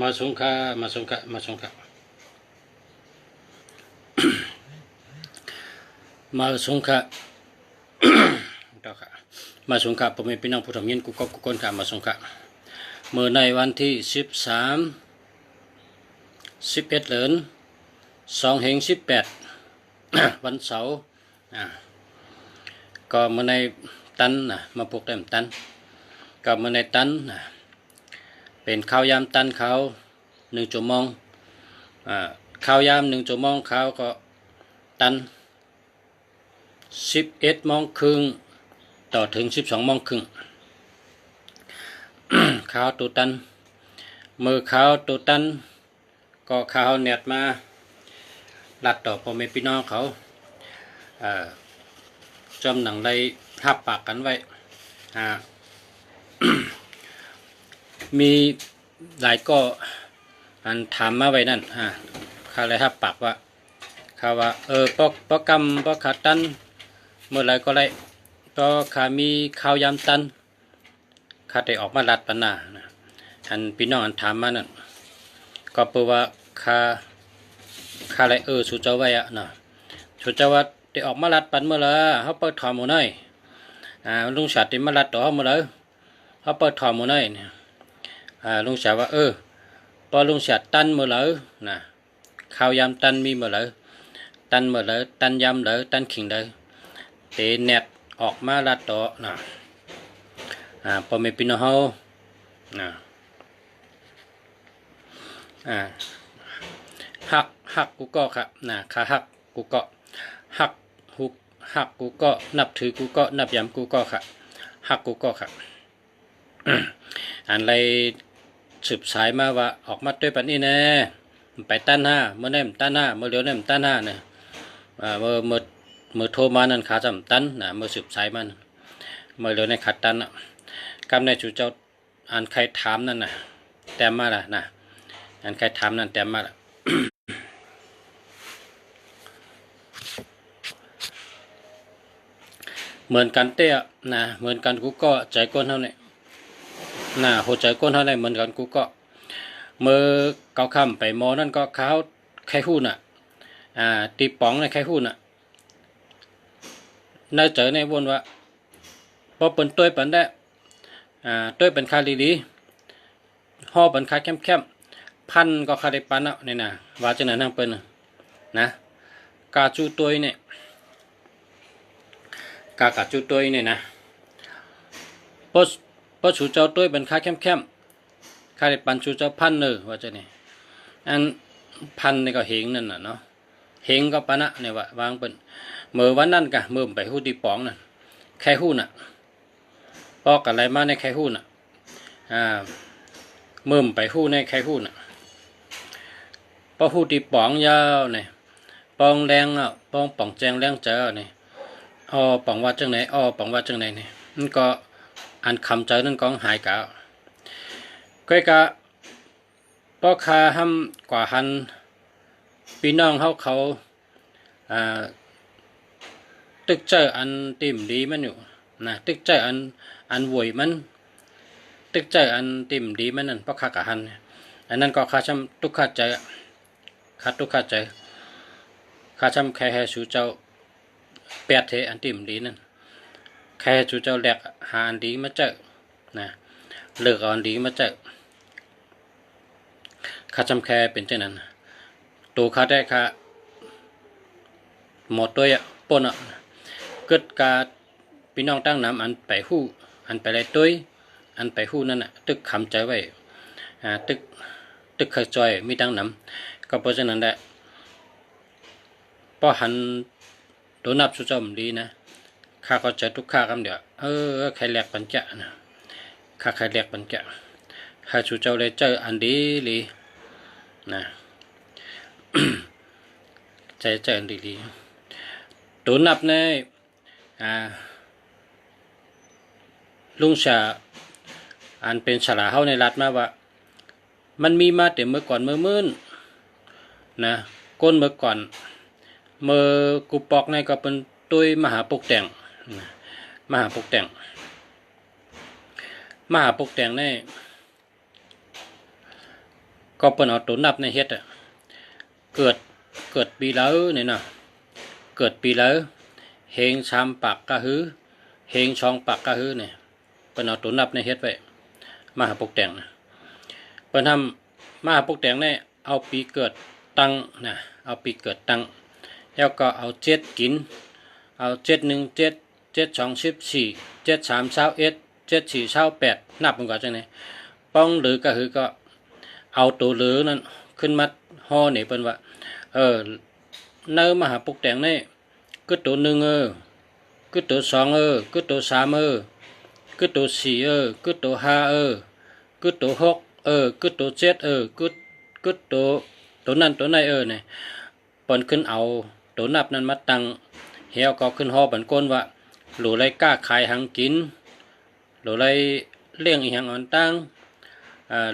มาสงค่ามาสงค่ามาสงค่ามาสงค่าต่อค่ะมาสงค่าผมเป็นพี่น้องผู้ทำเงินกุกกุกคนค่ะมาสงค่าเมื่อในวันที่11เดือน2/18วันเสาร์ก็เมื่อในตันมาพวกเต็มตันก็เมื่อในตันเป็นข้าวยามตันเขา1 ชั่วโมงข้าวยาม1 ชั่วโมงเขาก็ตัน11 โมงครึ่งต่อถึง12 โมงครึ่งข้าวตัวตันมือข้าวตัวตันก็ข้าวเน็ตมาลัดต่อพ่อแม่พี่น้องเขาจำหนังไรหับปากกันไว้มีหลายก็อันถามมาไว้นั่นข้าเลยหับปากว่าข้าว่าปกรรมปขาตันเมื่อไรก็ไรก็ข้ามีข้าวยามตันข้าได้ออกมาลัดปัญหาอันพี่น้องอันถามมานั่นก็เปิดว่าข้าเลยสู่เจ้าไว้สู่เจ้าว่าได้ออกมาลัดปันเมื่อไรเขาเปิดถอมหมดเลยลุงชาติมาลัดต่อเขาเมื่อไรเขาเปิดถอมหมดเลยลุงชาว่าพอลุงชาติตันเมื่อไรข้าวยามตันมีเมื่อไรตันเมื่อไรตันยำเลยตันขิงเลยเตะเน็ตออกมาลัดต่อพอไม่พี่น้องเขาหักกูก็ครับขาหักกูก็หักกูก็นับถือกูก็นับยำกูก็ค่ะหักกูก็ค่ะอะไรสืบสายมาว่าออกมาด้วยปันนี้แน่ไปตันเมื่อไหร่ตันเมื่อเดี๋ยวเนี่ยตันเนี่ยเมื่อโทรมานั่นขาจำตันเมื่อสืบสายมันเมื่อเดี๋ยวในขาตันกำในจู่เจ้าอันใครถามนั่นแต้มมาละอันใครถามนั่นแต้มมาละเหมือนกันเต้เหมือนกันกูก็ใจก้นเท่านี้หัวใจก้นเท่านี้เหมือนกันกูก็เมื่อเกาคำไปมอนั่นก็เขาไข่หุ้นตีป๋องในไข่หุ้นน่าเจอในวนว่าพอเปิดตัวเปิดได้ตัวเป็นคาลีห่อเป็นคาเข้มพันก็คาได้ปันเนี่ยว่าจะไหนนั่งเป็นกาจูตัวเนี่ยกจูตัวเนี่ยพอชูเจ้าตัวเป็นคาเข้มคาได้ปันชูเจ้าพันว่าจะเนี่ยอันพันนี่ก็เหงนั่นเนาะเหงก็ปันเนี่ยว่าวางเป็นเมื่อวันนั้นกะเมื่อไปหู้ตีป๋องนั่นแค่หู้ปอกอะไรมาในไข่หุ้นเมื่อไปหู้ในไข่หุ้นปอหู้ตีป๋องยาวเนี่ยปองแรงปองป่องแจงแรงเจอเนี่ยป่องว่าจังไหนป่องว่าจังไหนเนี่ยนั่นก็อันคำเจอนั่นก็หายกะก็กะปอคาห้ำกว่าหันพี่น้องเขาตึกเจออันติ่มดีมันอยู่ตึกใจอันโวยมันตึกใจอันติ่มดีมันนั่นเพราะข้ากะหันอันนั้นก็ข้าช้ำทุกข้าใจข้าทุกข้าใจข้าช้ำแค่ให้สู่เจ้าแปดเทอันติ่มดีนั่นแค่สู่เจ้าแหลกหาอันดีมาเจอเลิกอันดีมาเจอข้าช้ำแค่เป็นเช่นนั้นตัวข้าได้ข้าหมดตัวปนเกิดการพี่น้องตั้งน้ำอันไปหู้อันไปไรตุ้ยอันไปหู้นั่นตึกคำใจไว้ตึกเคยจอยมีตั้งน้ำก็เพราะฉะนั้นแหละพอหันตัวนับสุดจอมดีข้าเข้าใจทุกข้าคำเดียวใครแหลกปัญจข้าใครแหลกปัญจข้าสุดเจ้าเลยเจออันดีลีใจอันดีตัวนับในลุงชาอันเป็นฉลาเฮาในรัฐมาว่ามันมีมาแต่เมื่อก่อนเมื่อมื่นก้นเมื่อก่อนเมื่อกูปอกในก็เป็นตุ้ยมหาปกแต่งมหาปกแต่งใน ก็เปิ้นเอาตัวนับในเฮ็ดอ่ะเกิดปีแล้วเนี่ยนะเกิดปีแล้วเฮงชามปากกะฮือเฮงช่องปากกะฮือเนี่ยเปิ้นเอาตัวนับในเฮ็ดไว้มหาปกแต่งนะเปิ้นทำมหาปกแต่งเนี่ยเอาปีเกิดตั้งนะเอาปีเกิดตั้งแล้วก็เอาเจ็ดกินเอา717 724 7321 7428นับมันก็จังได๋ป้องหรือก็คือก็เอาตัวเหลือนั้นขึ้นมาห่อนี่เปิ้นว่าในมหาปกแต่งนี่cứตัว1cứตัว2cứตัว3cứตัว4cứตัว5cứตัว6cứตัว7cứตัวนั้นตัวไหนนี่เปิ้นขึ้นเอาตัวนับนั้นมาตั้งเฮียก็ขึ้นห่อบันก้นว่าหลูไรกล้าขายหังกินหลูไรเลี้ยงอีหยังอ่อนตั้ง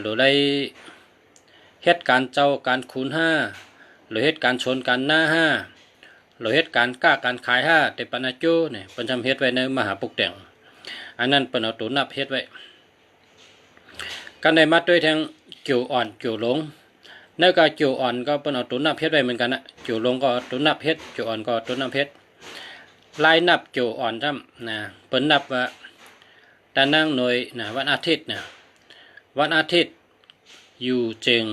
หรือได้เหตุการณ์เจ้าการคูณ5หรือเหตุการณ์ชนการหน้า5หรือเหตุการณ์กล้าการขาย5แต่ปนาจูเนี่ยเป็นทำเฮ็ดไว้ในมหาปกแต่งอันนั้นเป็นเอาตัวนับเฮ็ดไว้กันได้มาด้วยทางเกี่ยวอ่อนเกี่ยวลงในการเกี่ยวอ่อนก็เป็นเอาตัวนับเฮ็ดไว้เหมือนกันนะเกี่ยวลงก็ตัวนับเฮ็ดเกี่ยวอ่อนก็ตัวนับเฮ็ดลายนับเกี่ยวอ่อนซ้ำนะเป็นนับว่าตานั่งหน่วยนะวันอาทิตย์นะวันอาทิตย์อยู่เจิง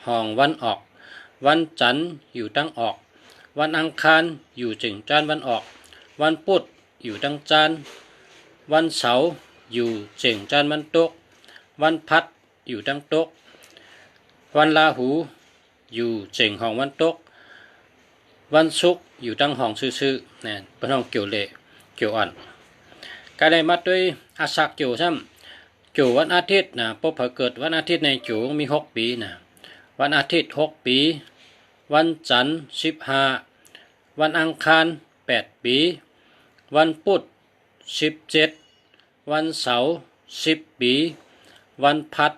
ห้องวันออกวันจันทร์อยู่ตั้งออกวันอังคารอยู่เจิงจานวันออกวันพุธอยู่ตั้งจานวันเสาร์อยู่เจิงจานวันตกวันพัดอยู่ตั้งตกวันลาหูอยู่เจิงห้องวันตกวันศุกร์อยู่ตั้งห้องซื่อๆเนี่ยเป็นห้องเกี่ยวเละเกี่ยวอ่อนการได้มาด้วยอาศักเกี่ยวซ้ำจู่วันอาทิตย์นะพบเผเกิดวันอาทิตย์ในจู่มี6 ปีนะวันอาทิตย์6 ปีวันจันทร์15วันอังคาร8 ปีวันพุธ17วันเสาร์10 ปีวันพัด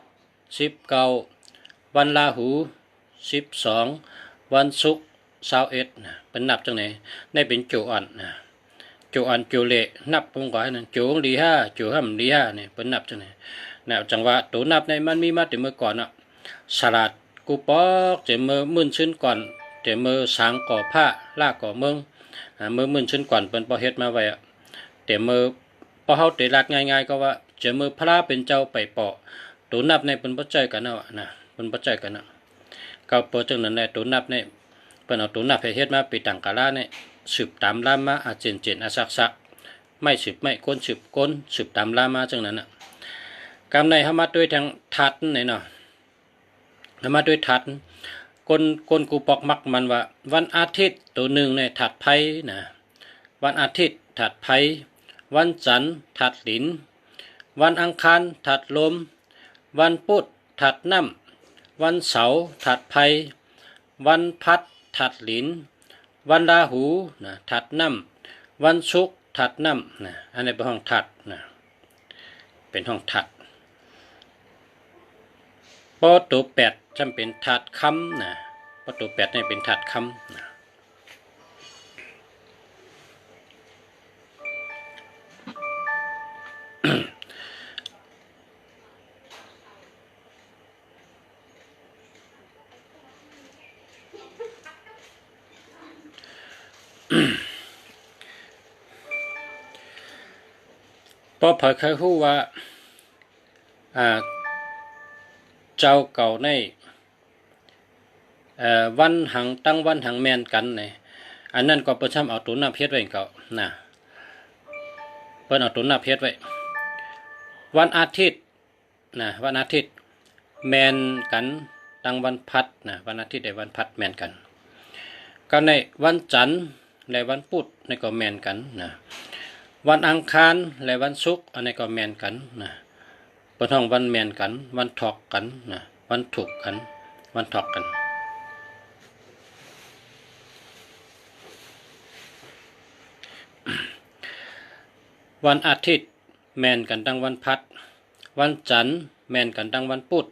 19วันลาหู12วันศุกร์21นะเป็นนับจังไหนได้เป็นจู่อ่อนนะจู่อ่อนจู่เละนับผมก่อนนะจู่ดี5จู่ห้ำดี5เนี่ยเป็นนับจังไหนแนวจังหวะตัวนับในมันมีมาแต่เมื่อก่อนอ่ะสลัดกูปอกเจมือมื่นชื้นก่อนเจมือสางก่อผ้าลากก่อเมืองมือมื่นชื้นก่อนเป็นพอเฮ็ดมาไว้อ่ะเจมือพอเฮาเตลัดง่ายๆก็ว่าเจมือพระเป็นเจ้าไปเปาะตัวนับในเป็นปัจจัยกันเอานะเป็นปัจจัยกันนะก็เปิดจังนั้นในตัวนับในเป็นเอาตัวนับให้เฮ็ดมาปีต่างกาลาเนี่ยสืบตามล่ามาอาเจนอาซักไม่สืบไม่ก้นสืบก้นสืบตามล่ามาจังนั้นน่ะกำในเฮามาด้วยทางทัดนี่เนาะเฮามาด้วยทัดคนกูปอกมักมันว่าวันอาทิตย์ตัวหนึ่งในถัดไผ่นะวันอาทิตย์ถัดไผ่วันจันทร์ถัดหลินวันอังคารถัดลมวันพุธถัดน้ำวันเสาร์ถัดไผ่วันพัดถัดหลินวันราหูนะถัดน้ำวันศุกร์ถัดน้ำนะอันนี้เป็นห้องถัดนะเป็นห้องถัดปอตัว8จำเป็นถัดคำนะปอตัว8นี่เป็นถัดคำนะพอเผยเคยฮู้ว่าเจ้าเก่าในวันหังตั้งวันหังแมนกันเนี่ยอันนั้นก็ประชำเอาตัวนับเฮ็ดไว้เก่านะเพิ่นเอาตัวนับเฮ็ดไว้วันอาทิตย์นะวันอาทิตย์แมนกันตั้งวันพัดนะวันอาทิตย์ได้วันพัดแมนกันก็ในวันจันทร์และวันพุธในก็แมนกันนะวันอังคารและวันศุกร์อันนี้ก็แมนกันนะเปิดห้องวันแมนกันวันถอกกันนะวันถูกกันวันถอกกันวันอาทิตย์แมนกันตั้งวันพัดวันจันทร์แมนกันตั้งวันพุธ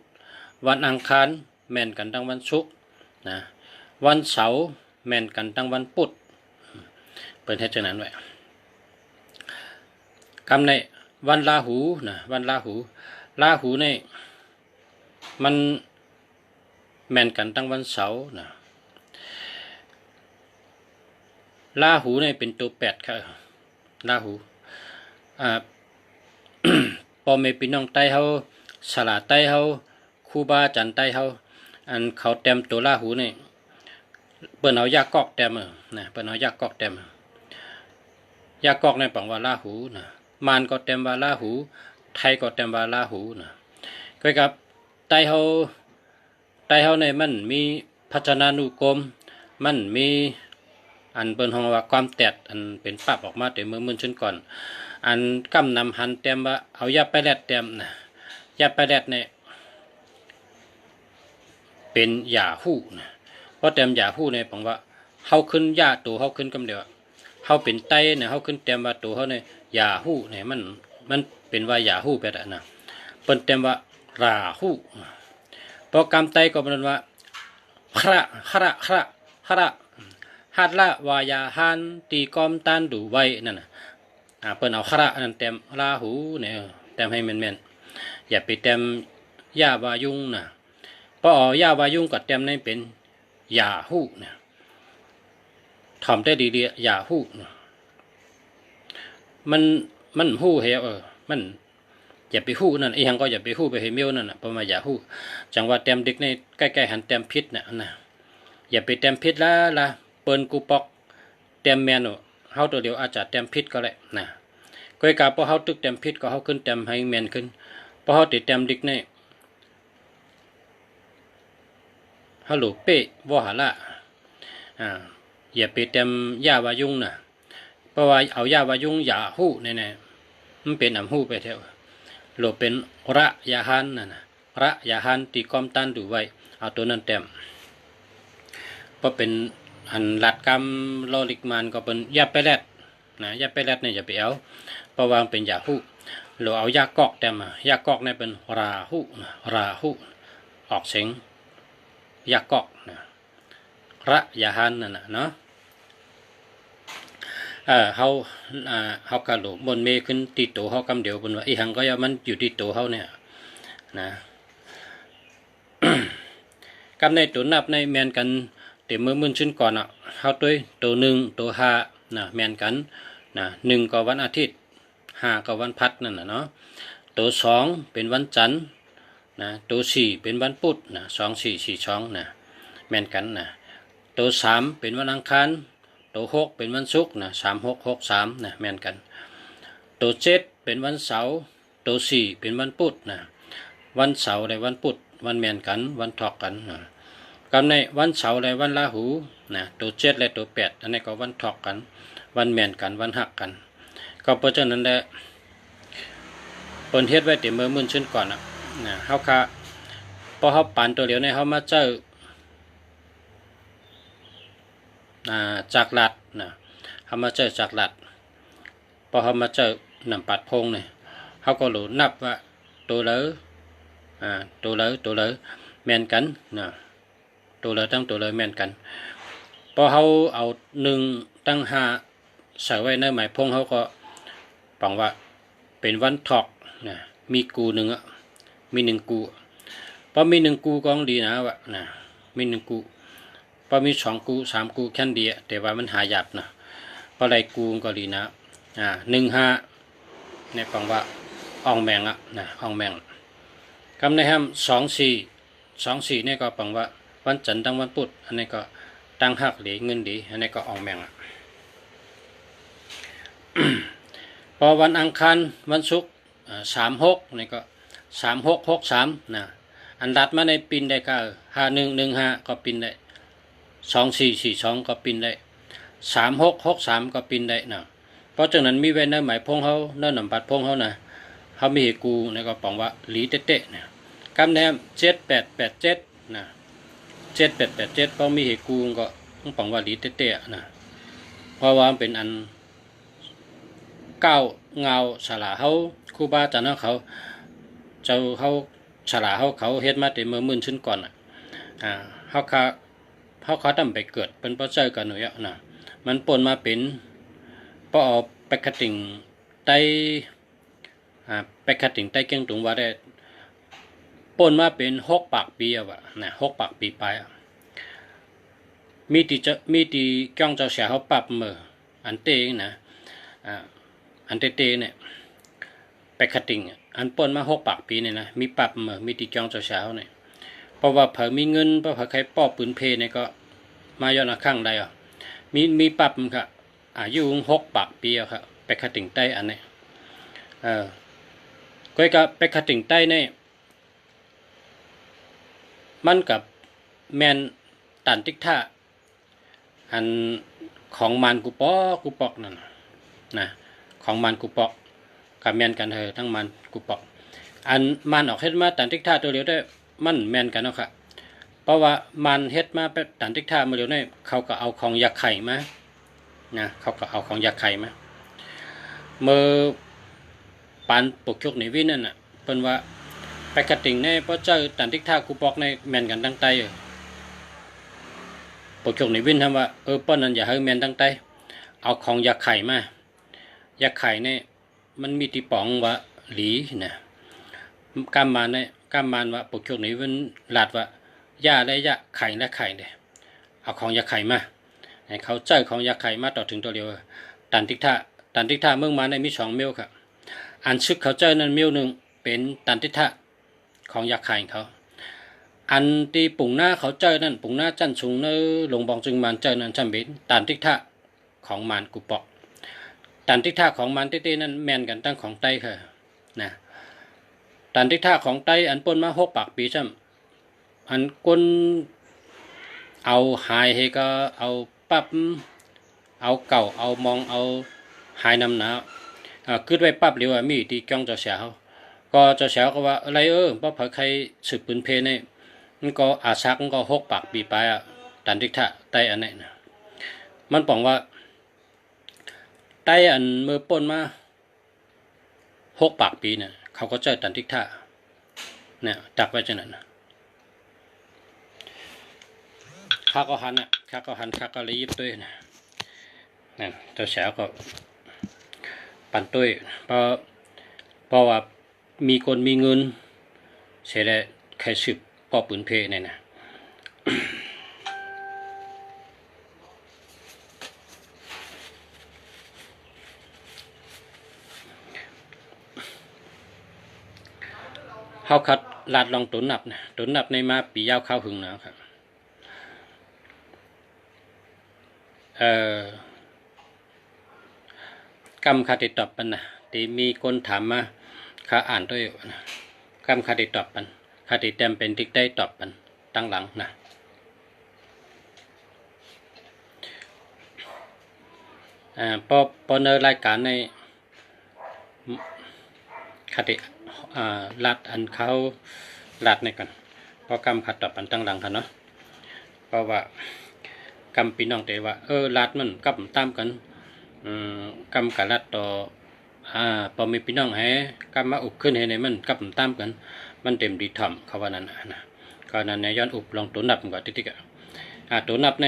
วันอังคารแมนกันตั้งวันศุกร์นะวันเสาร์แมนกันตั้งวันพุธเป็นเฮ็ดจังนั้นไว้คำในวันราหูนะวันราหูในมัน แม่นกันตั้งวันเสาร์นะลาหูเนี่ยเป็นตัว8ครับลาหูพ่อแม่พี่น้องใต้เฮาสลาใต้เฮาครูบาอาจารย์ใต้เฮาอันเขาเต็มตัวลาหูนี่เปิ้นเอายากอกเต็มนะเปิ้นเอายากอกเต็มยากอกในปังว่าลาหูนะมารก็เต็มว่าลาหูไทยก็เต็มว่าลาหูนะก็กับใต้เฮาในมันมีพัฒนานุกรมมันมีอันเปิ้นฮ้องว่าความแตดอันเป็นปรับออกมาแต่เมื่อมื้อชนก่อนอันกำนำหันเต็มว่าเอายาไปแลดเต็มนะยาไปแลดเนี่ยเป็นยาฮู้นะเพราะเต็มยาฮู้เนี่ยผมว่าเฮาขึ้นยาตัวเฮาขึ้นกำเดียวเฮาเป็นไตเนี่ยเฮาขึ้นเต็มว่าตัวเฮาเนี่ยยาฮู้เนี่ยมันเป็นว่ายาฮู้ไปแล้วนะเปิ้นเต็มว่าราฮู้พอกำไตก็เป็นว่าคระฮัดละวายาฮันตีกอมตันดูไว้นั่นน่ะเปิ้นเอาคระนั่นเต็มลาหูเนี่ยเต็มให้แม่นๆอย่าไปเต็มยาวายุงนะเพราะยาวายุงกับเต็มในเป็นยาฮู้เนี่ยทำได้ดีๆยาฮู้มันฮู้เฮมันอย่าไปฮู้นั่นอีหังก็อย่าไปฮู้ไปให้เมียวนั่นน่ะประมาณอย่าฮู้จังว่าเต็มเด็กในใกล้ๆหันเต็มพิษน่ะนะอย่าไปเต็มพิษละเปิ้นกูปอกเต็มแมนเฮาตัวเดียวอาจจะเต็มพิษก็แหละนะก้อยกาพอเฮาตึกเต็มพิษก็เฮาขึ้นเต็มให้แมนขึ้นพอเฮาติดเต็มเด็กในฮัลโหลเป้บ่หาละอย่าไปเต็มยาวายุงน่ะเพราะว่าเอายาวายุงยาฮู้แน่ๆมันเป็นฮู้ไปแถวโลเป็นระยาหันนั่นน่ะระยาหันตีกอมตันดูไว้เอาตัวนั้นเต็มเพราะเป็นอันหลัดกรรมโลลิกมันก็เป็นยาไปแลดนะยาไปแลดเนี่ยอย่าไปเอาเพราะว่าเป็นยาฮู้เราเอายากอกเต็มยากอกเนี่ยเป็นราฮู้ออกเสียงยากอกนะระยาหันนั่นน่ะเนาะเฮากะโหลบนเมขึ้นติดตัวเฮากำเดียวบนว่าอีหังก็อย่ามันอยู่ที่ตัวเฮาเนี่ยนะ กำในตัวนับในแมนกันแต่เมื่อมื้อชิ้นก่อนเฮาตัว1ตัว5นะแมนกันนะ1ก็วันอาทิตย์5ก็วันพัดนั่นน่ะเนาะตัว2เป็นวันจันทร์นะตัว4เป็นวันพุธนะ2 4 4 2นะแมนกันนะตัว3เป็นวันอังคารตัว6เป็นวันศุกร์นะ3 6 6 3นะแม่นกันตัว7เป็นวันเสาร์ตัว4เป็นวันพุธนะวันเสาร์และวันพุธวันแม่นกันวันถอกกันนะกำในวันเสาร์และวันราหูนะตัว7และตัว8อันนี้ก็วันถอกกันวันแม่นกันวันหักกันก็เพราะฉะนั้นแหละเปิ้นเฮ็ดไว้แต่เมื่อมื้อชื่นก่อนนะเฮาค่ะพอเฮาปานตัวเดียวในเฮามาเจอจากหลัดนะเขามาเจอจากหลัดพอเขามาเจอนำปัดพงเนี่ยเขาก็รู้นับว่าตัวเหลือตัวเหลือแม่นกันนะตัวเหลือตั้งตัวเหลือแม่นกันพอเขาเอา1ตั้ง5ใส่ไว้ในหมายพงเขาก็ปังว่าเป็นวันถอกนะมีกูมี1กูพอมี1กูก็ดีนะวะนะมี1กูพอมี2กู3กูแค่นเดียแต่ว่ามันหายากนะพอไรกูก็ดีนะ15ในปังว่าอ่องแมงนะอ่องแมงคำในห้าม24เนี่ยก็ปังว่าวันจันทร์ตั้งวันพุธอันนี้ก็ตั้งหักหลีเงินดีอันนี้ก็อ่องแมงพอวันอังคารวันศุกร์36นี่ก็3663นะอันดัดมาในปินได้ก็5115ก็ปินได้2442ก็ปินได้3663ก็ปินได้นะเพราะฉะนั้นมีไว้ในหมายพงเขาในนำบัตรพงเขานะเขามีกูในก็ปังว่าหลีเตะๆนะคำแนม7887นะ7887เพราะมีกูก็ปังว่าหลีเตะๆนะเพราะว่าเป็นอันก้าวเงาฉลาเขาครูบาอาจารย์เขาเจ้าเขาฉลาเขาเฮ็ดมาแต่เมื่อมื้อชิ้นก่อนเขาทำไปเกิดเป็นเพราะเจอกันหน่อยนะมันปนมาเป็นเพราะเอาไปคัดติ่งไตเก่งตุงว่าได้ ปนมาเป็น6 ปากปีอะวะนะ6 ปากปีไปอะมีตีจ้องเจ้าเสียเขาปรับมืออันเตงนะอันเตเนี่ยไปขัดติงอันปนมา6 ปากปีเนี่ยนะมีปรับมือมีตีจ้องเจ้าเสียเขาเนี่ยเพราะว่าเผอมีเงินเพราะเผอใครป้อปืนเพเนี่ยก็มาย้อนข้างใดอ่ะมีปรับค่ะอายุ6 ปากปีอะครับไปขัดติงใต้อันนี้ก็ไปขัดติงใต้เนี่ยมันกับแมนตันติกท่าอันของมันกูปอกนั่นนะของมันกูปอกกับแมนกันเถอะทั้งมันกูปอกอันมันออกเฮ็ดมาตันติกท่าตัวเดียวได้มันแมนกันเนาะค่ะเพราะว่ามันเฮ็ดมาเป็นตันติกท่ามาเดียวเนี่ยเขาก็เอาของยักษ์ไข่มานะเขาก็เอาของยักษ์ไข่มาเมื่อปันปกชกในวินั่นน่ะเพิ่นว่าไปกระติ่งในเพราะเจอตันติกท่ากูปอกในแมนกันตั้งใจปกชกในวินทำว่าป้อนนั้นอย่าให้แมนตั้งใจเอาของยักษ์ไข่มายักษ์ไข่เนี่ยมันมีตีป๋องว่าหลีนะกำมันเนี่ยกำมันว่าปกชกในวินหลาดว่าย่าและย่าไข่และไข่เนี่ยเอาของยักษ์ไข่มาเขาเจอของยักษ์ไข่มาต่อถึงตัวเดียวตันติกท่าเมืองมาในมี2 เมลครับอันชึกเขาเจอนั้นเมลหนึ่งเป็นตันติกท่าของยักษ์ไข่เขาอันตีปุ่งหน้าเขาเจอนั่นปุ่งหน้าจันชุงเนอหลงบองจึงมันเจอนั่นจำเป็นตันติกท่าของมันกุปอกตันติกท่าของมันเต้ๆนั่นแมนกันตั้งของไต้ค่ะนะตันติกท่าของไต้อันปนมา6 ปากปีซ้ำอันก้นเอาหายให้ก็เอาปั๊บเอาเก่าเอามองเอาหายนำหนาวขึ้นไว้ปั๊บเร็วมีตีจ้องเจ้าเสียเขาก็เจ้าเสียก็ว่าอะไรเพราะเผอใครสืบปืนเพเนี่ยมันก็อาชักมันก็6 ปากปีไปตันติกท่าไต้อันนี้นะมันบอกว่าไต้อันเมื่อปนมา6 ปากปีเนี่ยเขาก็เจอตันติกท่าเนี่ยดักไว้จังนั้นข้าก็หันข้าก็เลยยิบด้วยนะนั่นเจ้าเสียก็ปั่นด้วยเพราะว่ามีคนมีเงินเสียได้ใครสืบป้อปืนเพเนี่ยนะเขาคัดลาดลองตุนนับในมาปียาวข้าวหึงนะครับกำคาติตอบปันนะที่มีคนถามมาข้าอ่านด้วยนะกำคาติตอบปันคาติเต็มเป็นติ๊กได้ตอบปันตั้งหลังนะพอในรายการในคาติลัดอันเขาลัดในกันเพราะกำคาตอบปันตั้งหลังกันเนาะเพราะว่ากำปีน้องแต่ว่าลัดมันกับตามกันกำกับลัดต่อพอมีพี่น้องให้กำมาอุบขึ้นให้ในมันกับตามกันมันเต็มดีถ่อมเขาว่านั้นนะก็นั้นเนี่ยย้อนอุบลองตัวนับก่อนติ๊กๆตัวนับใน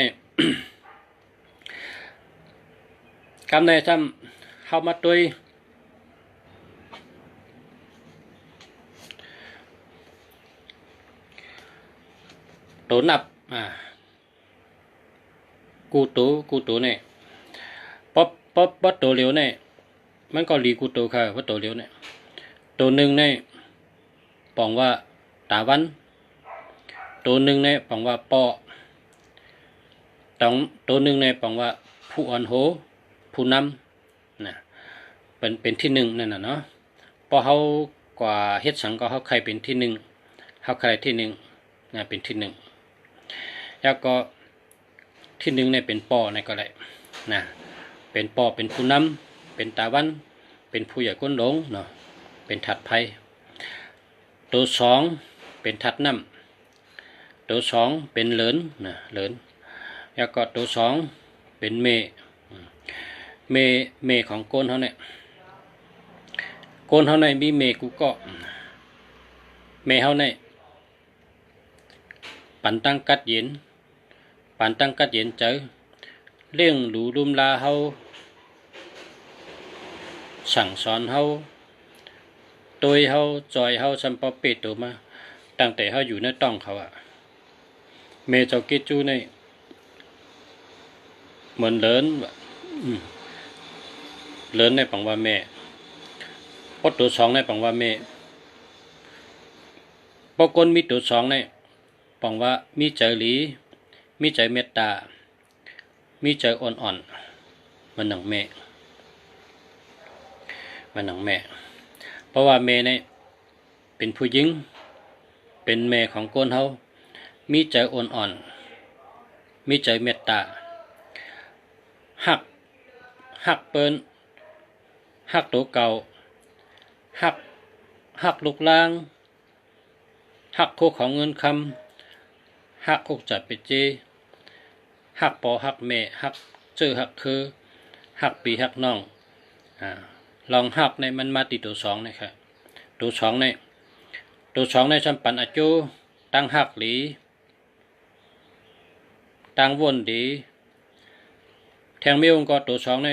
กำในทำเข้ามาตุยตัวนับกูตัวเนี่ยป๊อตัวเร็วเนี่ยมันก็รีกูตัวค่ะว่าตัวเร็วเนี่ยตัวหนึ่งเนี่ยปองว่าตาวันตัวหนึ่งเนี่ยปองว่าปอตัวหนึ่งเนี่ยปองว่าผู้อ่อนโหผู้นำนะเป็นที่1นั่นน่ะเนาะพอเขากว่าเฮ็ดสังก็เขาใครเป็นที่1เขาใครที่1นะเป็นที่1แล้วก็ที่1เนี่ยเป็นปอในก็ได้นะเป็นปอเป็นผู้นำเป็นตาวันเป็นผู้ใหญ่ก้นหลงเนาะเป็นถัดไพ่ตัว2เป็นถัดน้ำตัว2เป็นเหลินนะเหลินแล้วก็ตัว2เป็นเมของโกนเขาเนี่ยโกนเขาในมีเมกูก็เมเขาในปันตั้งกัดเย็นเจอเลี้ยงหลูรุมลาเขาสั่งสอนเขาตัวเขาจอยเขาสัมปอเปตัวมา ตั้งแต่เขาอยู่ในต้องเขาอะเมเจ้าเกจูในเหมือนเลินเลินในปังว่าแม่พอตัวสองในปังว่าแม่พอกนมีตัวสองในปังว่ามีใจหลีมีใจเมตตามีใจอ่อนๆมันหนังแม่มันหนังแม่เพราะว่าแม่เนี่ยเป็นผู้หญิงเป็นแม่ของคนเฮามีใจอ่อนๆมีใจเมตตาหักเปิ้นหักตัวเก่าหักลูกล่างหักโคของเงินคำหักอกจัดไปเจหักปอหักแม่หักเจอหักคือหักปีหักน้องลองหักในมันมาติดตัวสองนะครับตัวสองในชัมปันอาจูตั้งหักหลีตั้งวนดีแทงไม่องก็ตัวสองใน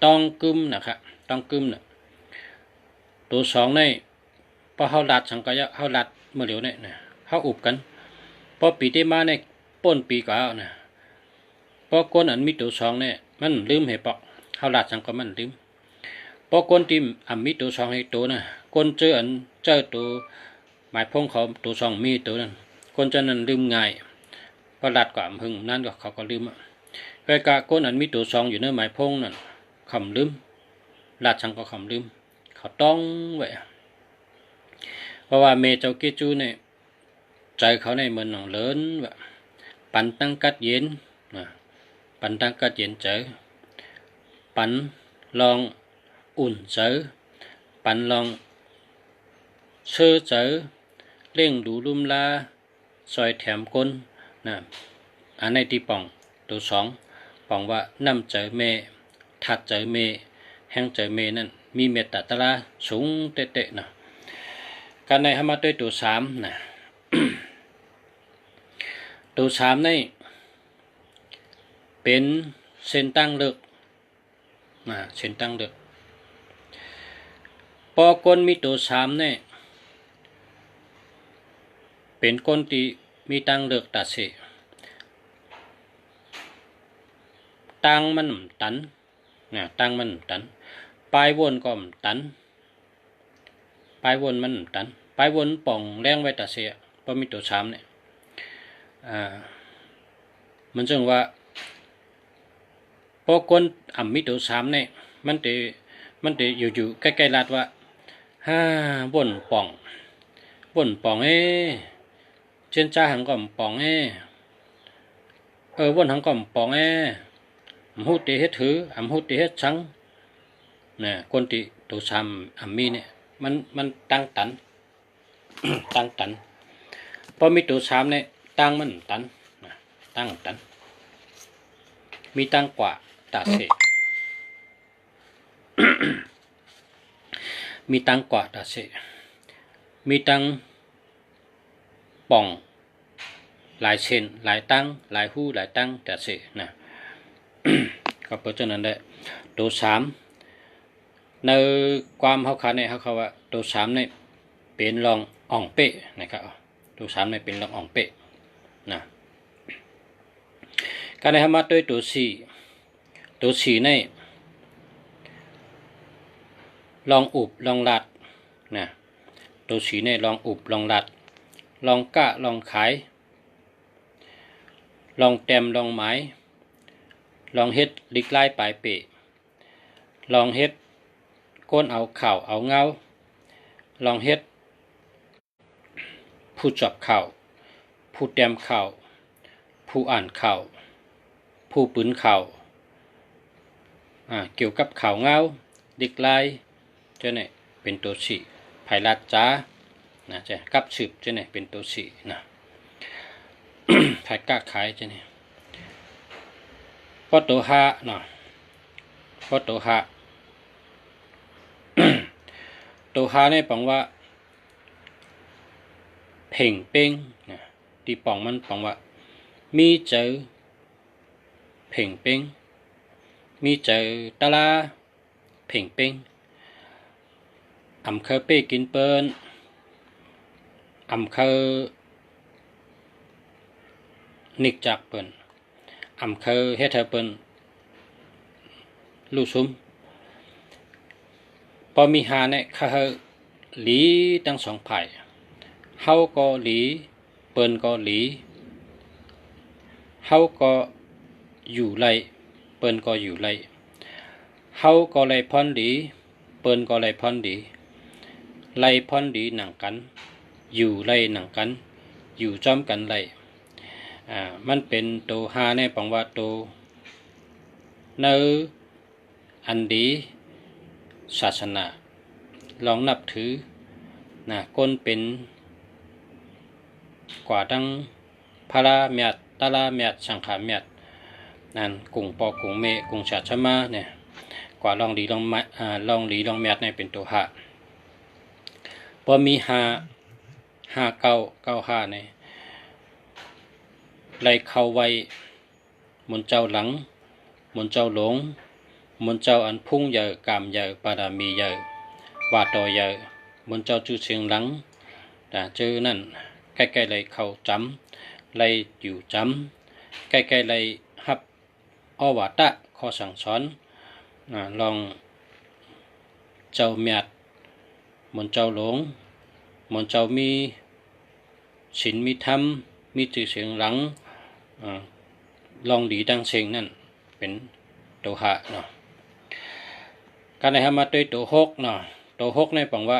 ต้องกึมนะครับต้องกึมนะตัวสองในพอเขาลัดสังกายะเขาลัดเมื่อเดี๋ยวเนี่ยเขาอุบกันพอปีที่มาในป้นปีกว่านะพอก้นอันมีตัวสองเนี่ยมันลืมเหตุปอกเขาลัดสังก็มันลืมพอก้นที่อันมีตัวสองให้ตัวนะก้นเจออันเจอตัวหมายพงเขาตัวสองมีตัวนั้นก้นจะนั้นลืมง่ายพอลัดกว่าหึงนั่นก็เขาก็ลืมไปกะก้นอันมีตัวสองอยู่ในหมายพงนั่นคำลืมลัดสังก็คำลืมเขาต้องไว้เพราะว่าเมเจ้าเกจูเนี่ยใจเขาในเหมือนหนองเลินแบบปันตั้งกัดเย็นปันตั้งกัดเย็นเจอปันลองอุ่นเจอปันลองเชื่อเจอเร่งดูลุ่มลาซอยแถมก้นอันในที่ป่องตัวสองป่องว่าน้ำเจอเมถัดเจอเมแห้งเจอเมนั่นมีเมตตาตะลาสูงเตะนะการในธรรมะด้วยตัวสามนะ ตัวสามนี่เป็นเส้นตั้งเลือกเส้นตั้งเลือกพอคนมีตัวสามนี่เป็นคนที่มีตั้งเลือกตัดเสตั้งมันตันตั้งมันตันปลายวนก็ตันปลายวนมันตันปลายวนป่องแรงไว้ตัดเสียพอมีตัวสามเนี่ยมันจึงว่าพอคนมีตัวสามเนี่ยมันจะอยู่ใกล้ๆลาดว่าวนป่องเช่นจ้าหังก็ป่องวนหังก็ป่องหูตีเฮ็ดถือหูตีเฮ็ดชังคนที่ตัวสามมีเนี่ยมันตั้งตัน ตั้งตันพอมีตัวสามเนี่ยตั้งมันตันตั้งตันมีตั้งกว่าตาเส มีตั้งกว่าตาเสมีตั้งป่องหลายเส้นหลายตั้งหลายหูหลายตั้งตาเสนะ ก็เพราะฉะนั้นได้ตัวสามในความเขาขาเนี่ยเขาว่าตัวสามเนี่ยเป็นรองอ่องเป๊ะนะครับตัวสามเนี่ยเป็นรองอ่องเป๊ะนะการในธรรมะด้วยตัวสี่เนี่ยลองอุบลองลัดนะตัวสี่เนี่ยลองอุบลองลัดลองกะลองขายลองแต้มลองหมายลองเฮ็ดลิกไล่ปลายเปะลองเฮ็ดก้นเอาข่าวเอาเงาลองเฮ็ดผู้จับข่าวผู้แต้มข่าวผู้อ่านข่าวผู้ปืนข่าวเกี่ยวกับข่าวเงาลิกไล่เจ้าเนี่ยเป็นตัวสี่ไผ่ลัดจ้านะเจ้ากับสืบเจ้าเนี่ยเป็นตัวสี่นะ ไผ่กล้าขายเจ้าเนี่ยพอตัวห้าเนาะพอตัวห้า ตัวห้าเนี่ยปังว่าเพ่งเป้งนะที่ปังมันปังว่ามีเจอเพ่งเป้งมีเจอตะลาเพ่งเป้งเคยเป้กินเปิ้น อำเคอนิกจากเปิ้นอำเคอเฮ็ดให้เปิ้นรู้ซุมพอมีหาเนี่ยเขาหลีทั้งสองฝ่ายเฮาก็หลีเปิ้นก็หลีเฮาก็อยู่ไล่เปิ้นก็อยู่ไล่เฮาก็ไล่พรดีเปิ้นก็ไล่พรดีไล่พรดีหนังกันอยู่ไล่หนังกันอยู่จอมกันไล่มันเป็นโตหาในปังว่าโตเนออันดีศาสนาลองนับถือก้นเป็นกว่าดังพระเมียดตาลาเมียดสังขารเมียดนั่นกุ่งปอกุ่งเมกุ่งชาชมาเนี่ยกว่าลองดีลองหลีลองเมียดเนี่ยเป็นตัวหะพอมีห้าเก้าห้าเนี่ยไล่เข้าไว้มนเจ้าหลังมนเจ้าหลงมนเจ้าอันพุ่งเยอะกามเยอะปารามีเยอะวาตอเยอะมนเจ้าจื้อเสียงหลังจื้อนั่นใกล้ๆเลยเข้าจำเลยอยู่จำใกล้ๆเลยฮับอวาตะข้อสั่งสอนลองเจ้าเมียดมนเจ้าหลงมนเจ้ามีศีลมีธรรมมีจื้อเสียงหลังลองดีดังเสียงนั่นเป็นตัวหะเนาะการในทำมาด้วยตัวหกเนาะตัวหกในปังว่า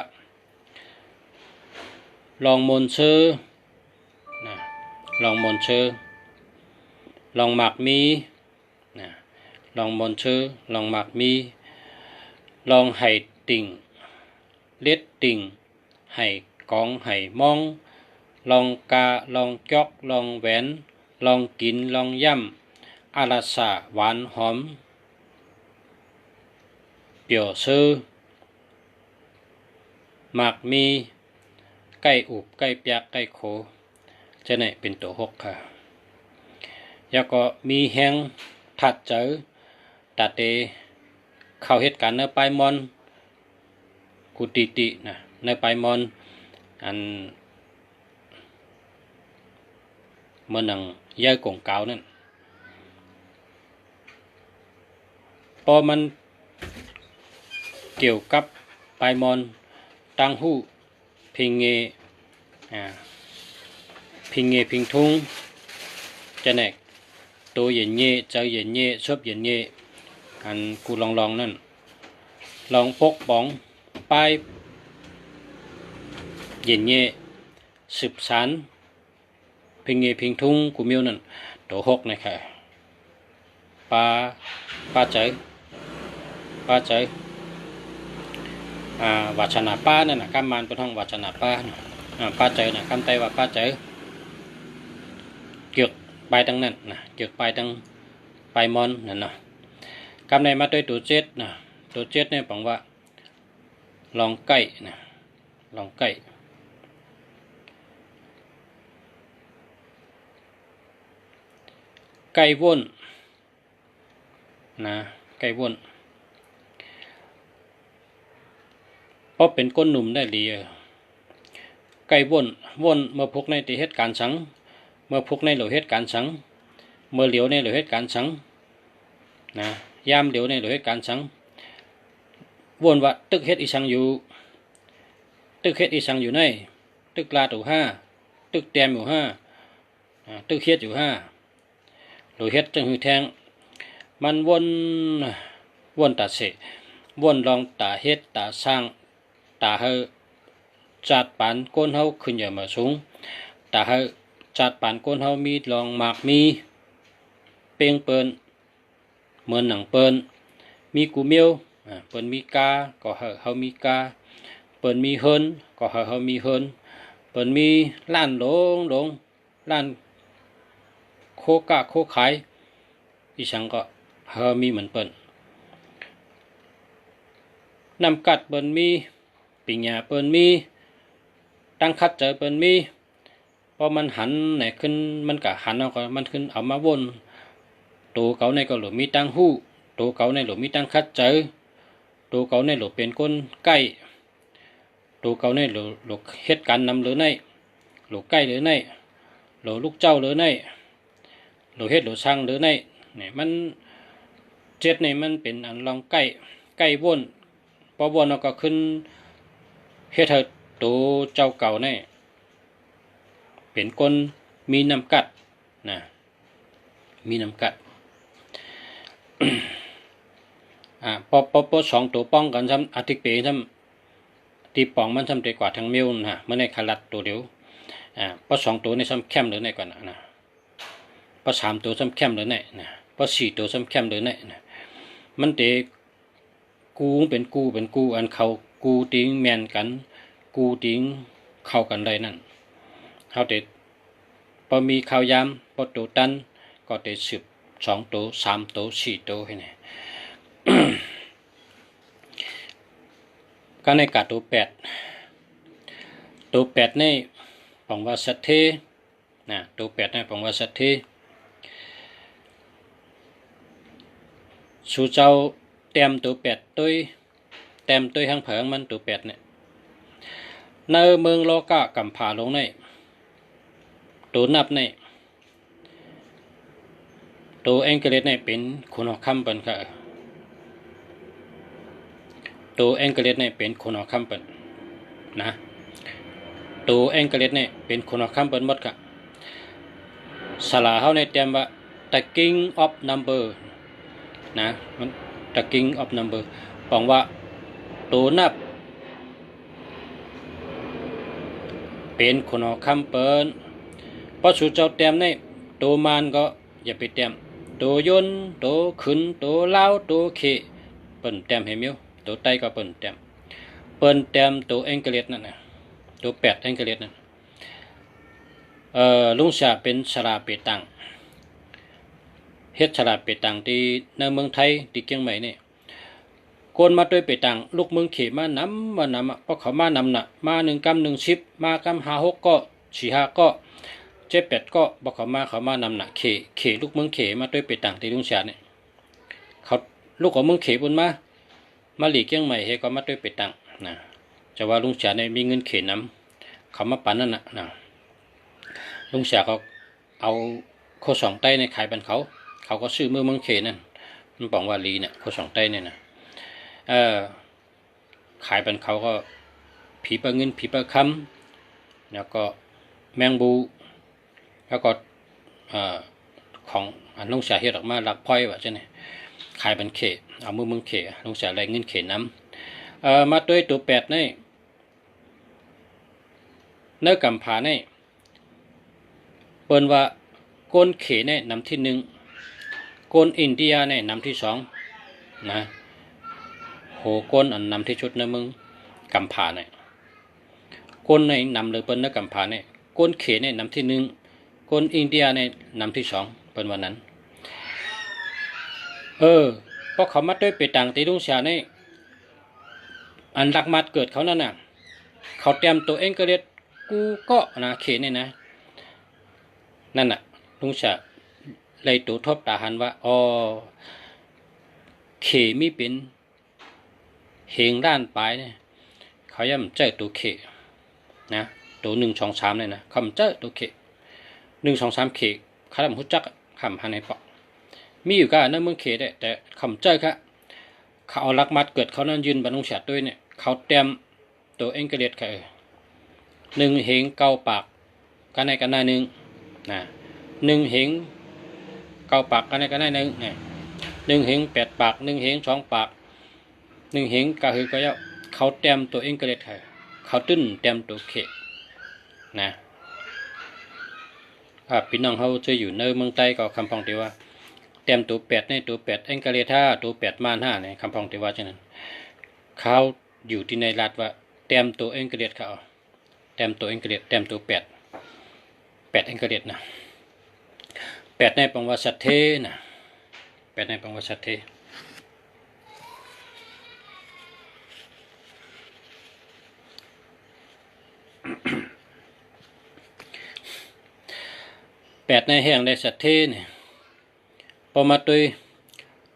ลองมนเชอนะลองมนเชอลองหมักมีนะลองมนเชอลองหมักมีลองไห่ติ่งเล็ดติ่งไห่กองไห่มองลองกาลองจอกลองแหวนลองกินลองย่ำอาราสาหวานหอมเปี่ยวซื้อหมักมีใกล้อุบใกล้เปียกใกล้โขจะไหนเป็นตัวหกค่ะแล้วก็มีแห้งถัดเจอตัดเตเข้าเหตุการณ์ในปลายมอนกุตินะในปลายมอนอันเมื่อนังย่ายกงเกานั่นพอมันเกี่ยวกับปลายมอนตั้งหู้พิงเงพิงทุงจะแนกตัวเย็นเย่เจอเย็นเย่ชอบเย็นเย่อันกูลองนั่นลองปกป้องปลายเย็นเย่สืบสานพิงเงพิงทุงกูมิวนั่นตัวหกนะครับป้าเจอวัชนาป้านั่นนะกำมันเป็นห้องวัชนาป้าป้าเจอนะกำไตว่าป้าเจอเกี่ยวไปตั้งนั่นนะเกี่ยวไปตั้งไปมอนนั่นนะกำในมาด้วยตัวเจ็ดนะตัวเจ็ดเนี่ยบอกว่าลองไก่นะลองไก่ไก่ว่นนะไก่ว่นเพราะเป็นก้นหนุ่มได้ดีไก่ว่นเมื่อพกในตีเหตุการสังเมื่อพกในเหลือเหตุการสังเมื่อเหลียวในเหลือเหตุการสังนะยามเหลียวในเหลือเหตุการสังว่นว่าตึกเฮ็ดอีสังอยู่ตึกเฮ็ดอีสังอยู่ในตึกลาตู่ห้าตึกแตมอยู่ห้าตึกเฮ็ดอยู่ห้าเหลือเฮ็ดจังหือแทงมันวนตาเสวนลองตาเฮ็ดตาสร้างตาเฮจัดปานก้นเฮาขึ้นอย่ามาสูงตาเฮจัดปานก้นเฮามีลองหมากมีเปียงเปิ้นเหมือนหนังเปิ้นมีกูเมียวเปิ้นมีกาก็เฮามีกาเปิ้นมีเฮินก็เฮามีเฮินเปิ้นมีล้านหลงล้านโคกะโคขายอีสังก็เฮามีเหมือนเปิ้นนำกัดเปิ้นมีปิญญาเปิ้นมีตั้งคัดเจอเปิ้นมีพอมันหันไหนขึ้นมันก็หันเอาก็มันขึ้นเอามาวนตัวเขาในก็หลุมีตั้งหู้ตัวเขาในหลุมีตั้งคัดเจอตัวเขาในหลุเป็นก้นใกล้ตัวเขาในหลุเฮ็ดการนำหรือใน หลูใกล้หรือในหลูลูกเจ้าหรือในหลูเฮ็ดหลูช่างหรือในเนี่ยมันเจ็ดนี่มันเป็นอันลองใกล้วนพอวนเราก็ขึ้นเฮ็ดให้ตัวเจ้าเก่าเนี่ยเป็นคนมีน้ำกัดนะมีน้ำกัด พอสองตัวป้องกันซ้ำอาทิตย์เปย์ซ้ำตีป่องมันซ้ำเตกว่าทางมิวนะเมื่อในขลัดตัวเดียวพอสองตัวในซ้ำเข้มหรือในก่อนนะพอสามตัวซ้ำเข้มหรือในนะพอสี่ตัวซ้ำเข้มหรือในนะมันเตกูเป็นกูอันเขากูติ้งแมนกันกูติ้งเข้ากันได้นั่นเขาเตพอมีข่าวยามพอตัวตันก็เตสืบสองตัวสามตัวสี่ตัวให้เนี่ย ก็ในกาตัวแปดนี่ปองว่าสัตเทนะตัวแปดนี่ปองว่าสัตเทสู่เจ้าเต็มตัวแปดตัวเต็มตัวห้างเผิงมันตัวแปดเนี่ยในเมืองโลกะกำผาลงในตัวนับในตัวเองกฤษเนี่ยเป็นคุณคำเป็นค่ะตัวเองกฤษเนี่ยเป็นคุณคำเป็นนะตัวเองกฤษเนี่ยเป็นคุณคำเป็นหมดค่ะสลาเขาในเต็มว่า the king of number นะมัน the king of number บอกว่าตัวนับเป็นคุณคำเป็นเพราะสู่เจ้าเต็มในตัวมันก็อย่าไปเต็มตัวยนตัวขึ้นตัวเล้าตัวเขเปิ่นเต็มเห็นมั้ยตัวไตก็เปิ่นเต็มตัวเองกฤษนั่นนะตัวแปดเองกฤษนั่นลุงชาเป็นสลาเปตังเฮ็ดสลาเปตังที่ในเมืองไทยที่เชียงใหม่นี่โกนมาด้วยเปตังลูกเมืองเขมานำเพราะเขามานำน่ะมา1 กำ 1 10มากำ5 6ก็4 5ก็7 8ก็บอกเขามานำน่ะเขลูกเมืองเขมาด้วยเปตังที่ลุงชาเนี่ยเขาลูกของเมืองเขบนมาหลีเชียงใหม่เฮก็มาด้วยเปตังนะจะว่าลุงชาเนี่ยมีเงินเขนำเขามาปั่นนั่นน่ะนะลุงชาเขาเอาโคสองไต้ในขายบันเขาก็ซื้อเมืองเขนั่นมันบอกว่าลีเนี่ยโคสองไต้เนี่ยนะขายบันเขาก็ผีปลาเงินผีปลาคำแล้วก็แมงบูแล้วก็ของลุงชาเฮ็ดออกมาลักพ้อยว่าจังได๋ขายบันเขเอาเมืองเขลุงชาแรงเงินเขน้ำมาด้วยตัวแปดนี่เนื้อกำผานี่เปิ้นว่าก้นเขเนี่ยนำที่หนึ่งก้นอินเดียเนี่ยนำที่สองนะโหก้นอันนำที่ชุดในเมืองกำผาเนี่ยก้นในนำเลยเปิ้นเนื้อกำผาเนี่ยก้นเขเนี่ยนำที่หนึ่งก้นอินเดียเนี่ยนำที่สองเปิ้นวันนั้นเพราะเขามัดด้วยเปตังตีลุงชาเนี่ยอันรักมัดเกิดเขานั่นน่ะเขาเตรียมตัวเองก็เรียกกูก็นะเขเนี่ยนะนั่นน่ะลุงชาเลยตัวทบตาหันว่าเขมีเป็นเหงด้านปลายเนี่ยเขาย่ำเจอตัวเขนะตัว1 2 3เลยนะคำเจอตัวเข1 2 3เขเขาทำหุ่จักคำหันในปอกมีอยู่กันนั่นเมืองเขได้แต่คำเจอครับเขาเอาลักมัดเกิดเขานั่นยืนบรรลุฉัดด้วยเนี่ยเขาเตรียมตัวเองกระเดียดค่ะ1 เหงเกาปากกันในกันหน้า1นะ1 เหงเกาปากกันในกันหน้า1เนี่ย1 เหง8 ปาก1 เหง2 ปาก1 เหงกะหือก็เขาเตรียมตัวเองกระเดียดค่ะเขาตื้นเตรียมตัวเขนะพี่น้องเขาจะอยู่ในเมืองใต้ก็คำพองที่ว่าเตรียมตัวแปดในตัวแปดเอ็งกะเลท่าตัวแปดม่าน5ในคำพองที่ว่าฉะนั้นเขาอยู่ที่ในรัฐว่าเตรียมตัวเอ็งกะเลเขาเตรียมตัวเอ็งกะเลเตรียมตัวแปดเอ็งกะเลนะ8ในปังว่าสัตเทนะ8ในปังว่าสัตเท8ในแห่งในสัตเทเนี่ยพอมาด้วย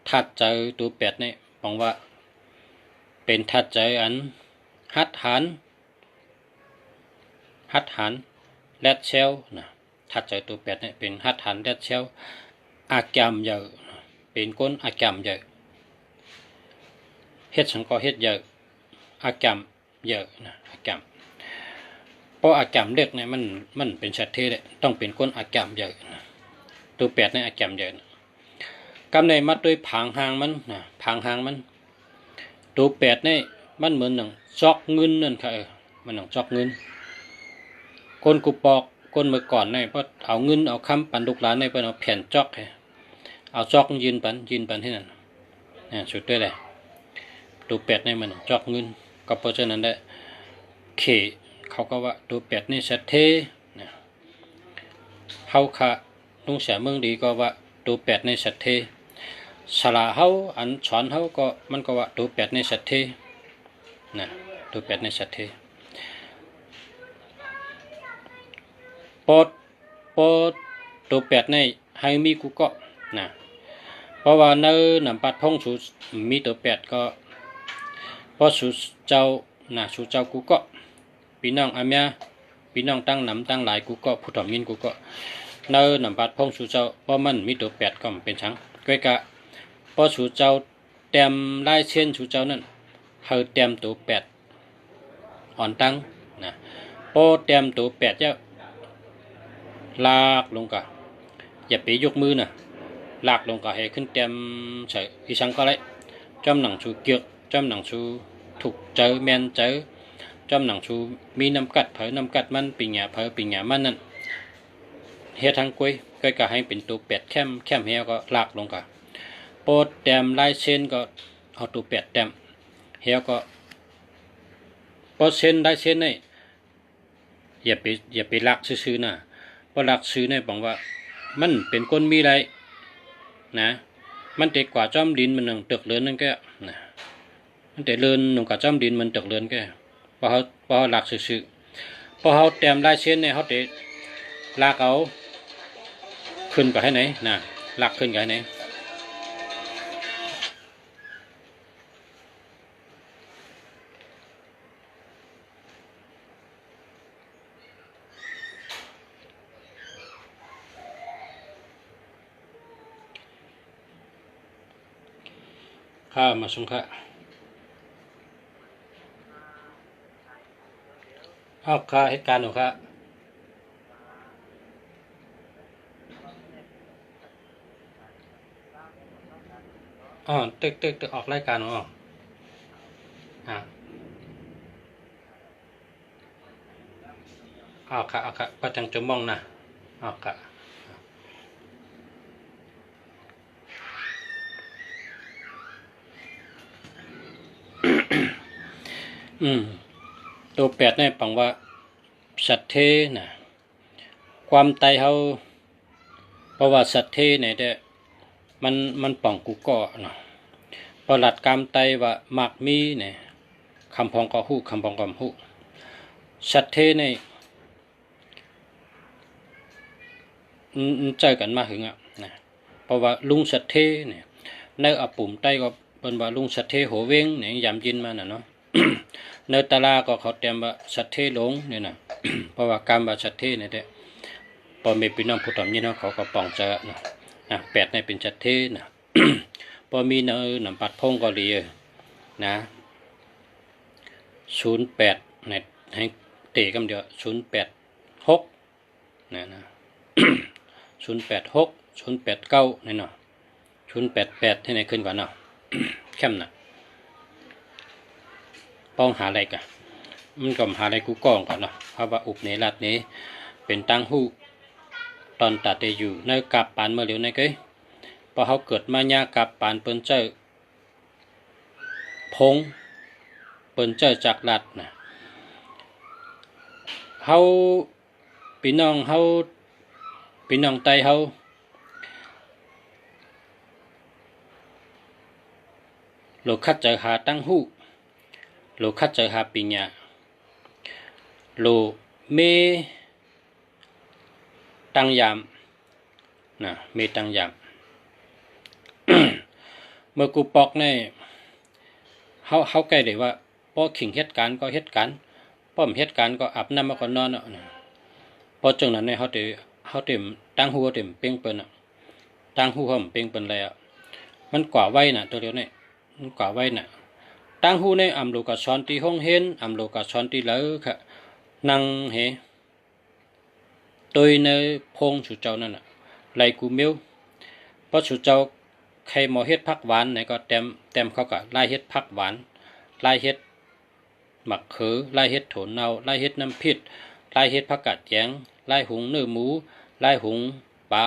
ทัดใจตัว8เนี่ยบอกว่าเป็นทัดใจอันหัดหัน แรดเชลนะถ้าเจอตัวแปดเนี่ยเป็นหัดหันแรดเชลอากามเยอะเป็นก้นอากามเยอะเฮ็ดสังก็เฮ็ดเยอะอากามเยอะนะอากามเพราะอากามเล็กเนี่ยมันเป็นชัดเทเลยต้องเป็นก้นอากามเยอะนะตัวแปดเนี่ยอากามเยอะนะกำในมัดด้วยผางหางมันนะผางหางมันตัวแปดเนี่ยมันเหมือนหนังจอกเงินนั่นค่ะมันหนังจอกเงินก้นกูปอกก้นเมื่อก่อนเนี่ยเพราะเอาเงินเอาคำปันลูกหลานเนี่ยเพิ่นเอาแผ่นจอกเอาจอกยืนปันที่นั่นเนี่ยสุดด้วยเลยตัวแปดเนี่ยมันจอกเงินก็เพราะฉะนั้นได้เขเขาก็ว่าตัวแปดนี่สัตเทนะเฮาค่ะลุงเสียเมืองดีก็ว่าตัวแปดในสัตเทสละเฮาอันสอนเฮาก็มันก็ว่าตัวแปดในสัตเทนะตัวแปดในสัตเทปอตัวแปดในให้มีกูก็นะเพราะว่าในนำปัดพงสูมีตัวแปดก็เพราะสูเจ้านะสูเจ้ากูก็พี่น้องอาเมียพี่น้องตั้งนำตั้งหลายกูก็ผู้ถมยินกูก็ในนำปัดพงสูเจ้าเพราะมันมีตัวแปดก็เป็นช้างก้อยกะเพราะสูเจ้าเต็มลายเส้นสูเจ้านั่นเฮาเต็มตัวแปดอ่อนตั้งนะพอเต็มตัวแปดเจ้าลากลงกะอย่าไปยกมือนะลากลงกะให้ขึ้นเต็มใส่อีสังก็เลยจำหนังชูเกียกจำหนังชูถูกเจอแมนเจอจำหนังชูมีน้ำกัดเผยน้ำกัดมันปิงหยาเผยปิงหยามันนั่นเฮ็ดทางกุ้ยก็กะให้เป็นตัวเป็ดแคมเฮียก็ลากลงกะโปดแต้มลายเส้นก็เอาตัวเป็ดแต้มเฮียก็โปดเส้นลายเส้นนี่อย่าไปลากซื้อๆนะเพราะลากซื้อเนี่ยบอกว่ามันเป็นก้นมีไรนะมันเด็กกว่าจอมดินมันหนึ่งตึกเลือนนั่นแกนะมันแต่เลือนหนุ่มกว่าจอมดินมันตึกเลือนแกพอเขาหลักซื่อพอเขาแต้มลายเส้นเนี่ยเขาเตะลากเอาขึ้นกับให้ไหนนะลากขึ้นกับให้ไหนข้ามาส่งข้าเอาข้าเหตุการณ์หนูข้าอ๋อตึกออกรายการอ๋อเอาค่ะประจังจมองนะเอาค่ะตัวแปดเนี่ยปังว่าสัตเทนะความไตเขาเพราะว่าสัตเทเนี่ยเด้มันป่องกูก่อเนาะประหลัดกรรมไตว่ามักมีเนี่ยคำพองก็ฮู้คำพองก็ฮู้สัตเทเนี่ยเจอกันมาถึงอ่ะนะเพราะว่าลุงสัตเทเนี่ยในอปุ่มไตก็เป็นว่าลุงสัตเทโหเวงเนี่ยยามยินมาน่ะเนาะในตลาก็เขาเตรียมว่าสัตเทหลงเนี่ยนะเพราะว่าการว่าสัตเทเนี่ยเด้พอมีพี่น้องผู้ถมยินเขาก็ป้องเจอนะแปดในเป็นสัตเทนะพอมีเนอหนำปัดพงก็ดีนะ08ในให้เตะกันเดียว086นะ086 089นี่เนาะ088ที่ไหนขึ้นกว่าเนาะเข้มนะป้องหาอะไรกันมันก็หาอะไรกูกองก่อนเนาะเพราะว่าอุบเนรัดนี้เป็นตั้งหู้ตอนตัดอยู่ในกับปานเมื่อเร็วในเกยพอเขาเกิดมาญากับปานเปิ้นเจ้าพงเปิ้นเจ้าจากลัดนะเฮาพี่น้องไตเฮาโลคัดเจอหาตั้งหู้โลคัดเจอหาปิญญาโลเมตังยามนะเมตังยามเมื่อกูปอกเนี่ยเขาใกล้เลยว่าพอขิงเหตุการณ์ก็เหตุการณ์ป้อมเหตุการณ์ก็อาบน้ำมาก่อนนอนเนาะ เพราะจังนั้นเนี่ยเขาเต็มตั้งหูเต็มเป้งเปิ้นอ่ะตั้งหูเขาเป้งเปิ้นเลยอ่ะมันกว่าไว้น่ะตัวเดียวเนี่ยมันกว่าไว้น่ะตั้งหูเนี่ยอำโลกาช้อนที่ห้องเห็นอำโลกาช้อนที่เหลือค่ะนั่งเหโดยในพงสุเจ้านั่นน่ะไหลกูเมียวเพราะสุเจ้าใครหมอเฮ็ดผักหวานเนี่ยก็เต็มเขาก็ไล่เฮ็ดผักหวานไล่เฮ็ดหมักเขือไล่เฮ็ดโถนเนาไล่เฮ็ดน้ำพริกไล่เฮ็ดผักกาดแยงไล่หุงเนื้อหมูไล่หุงปลา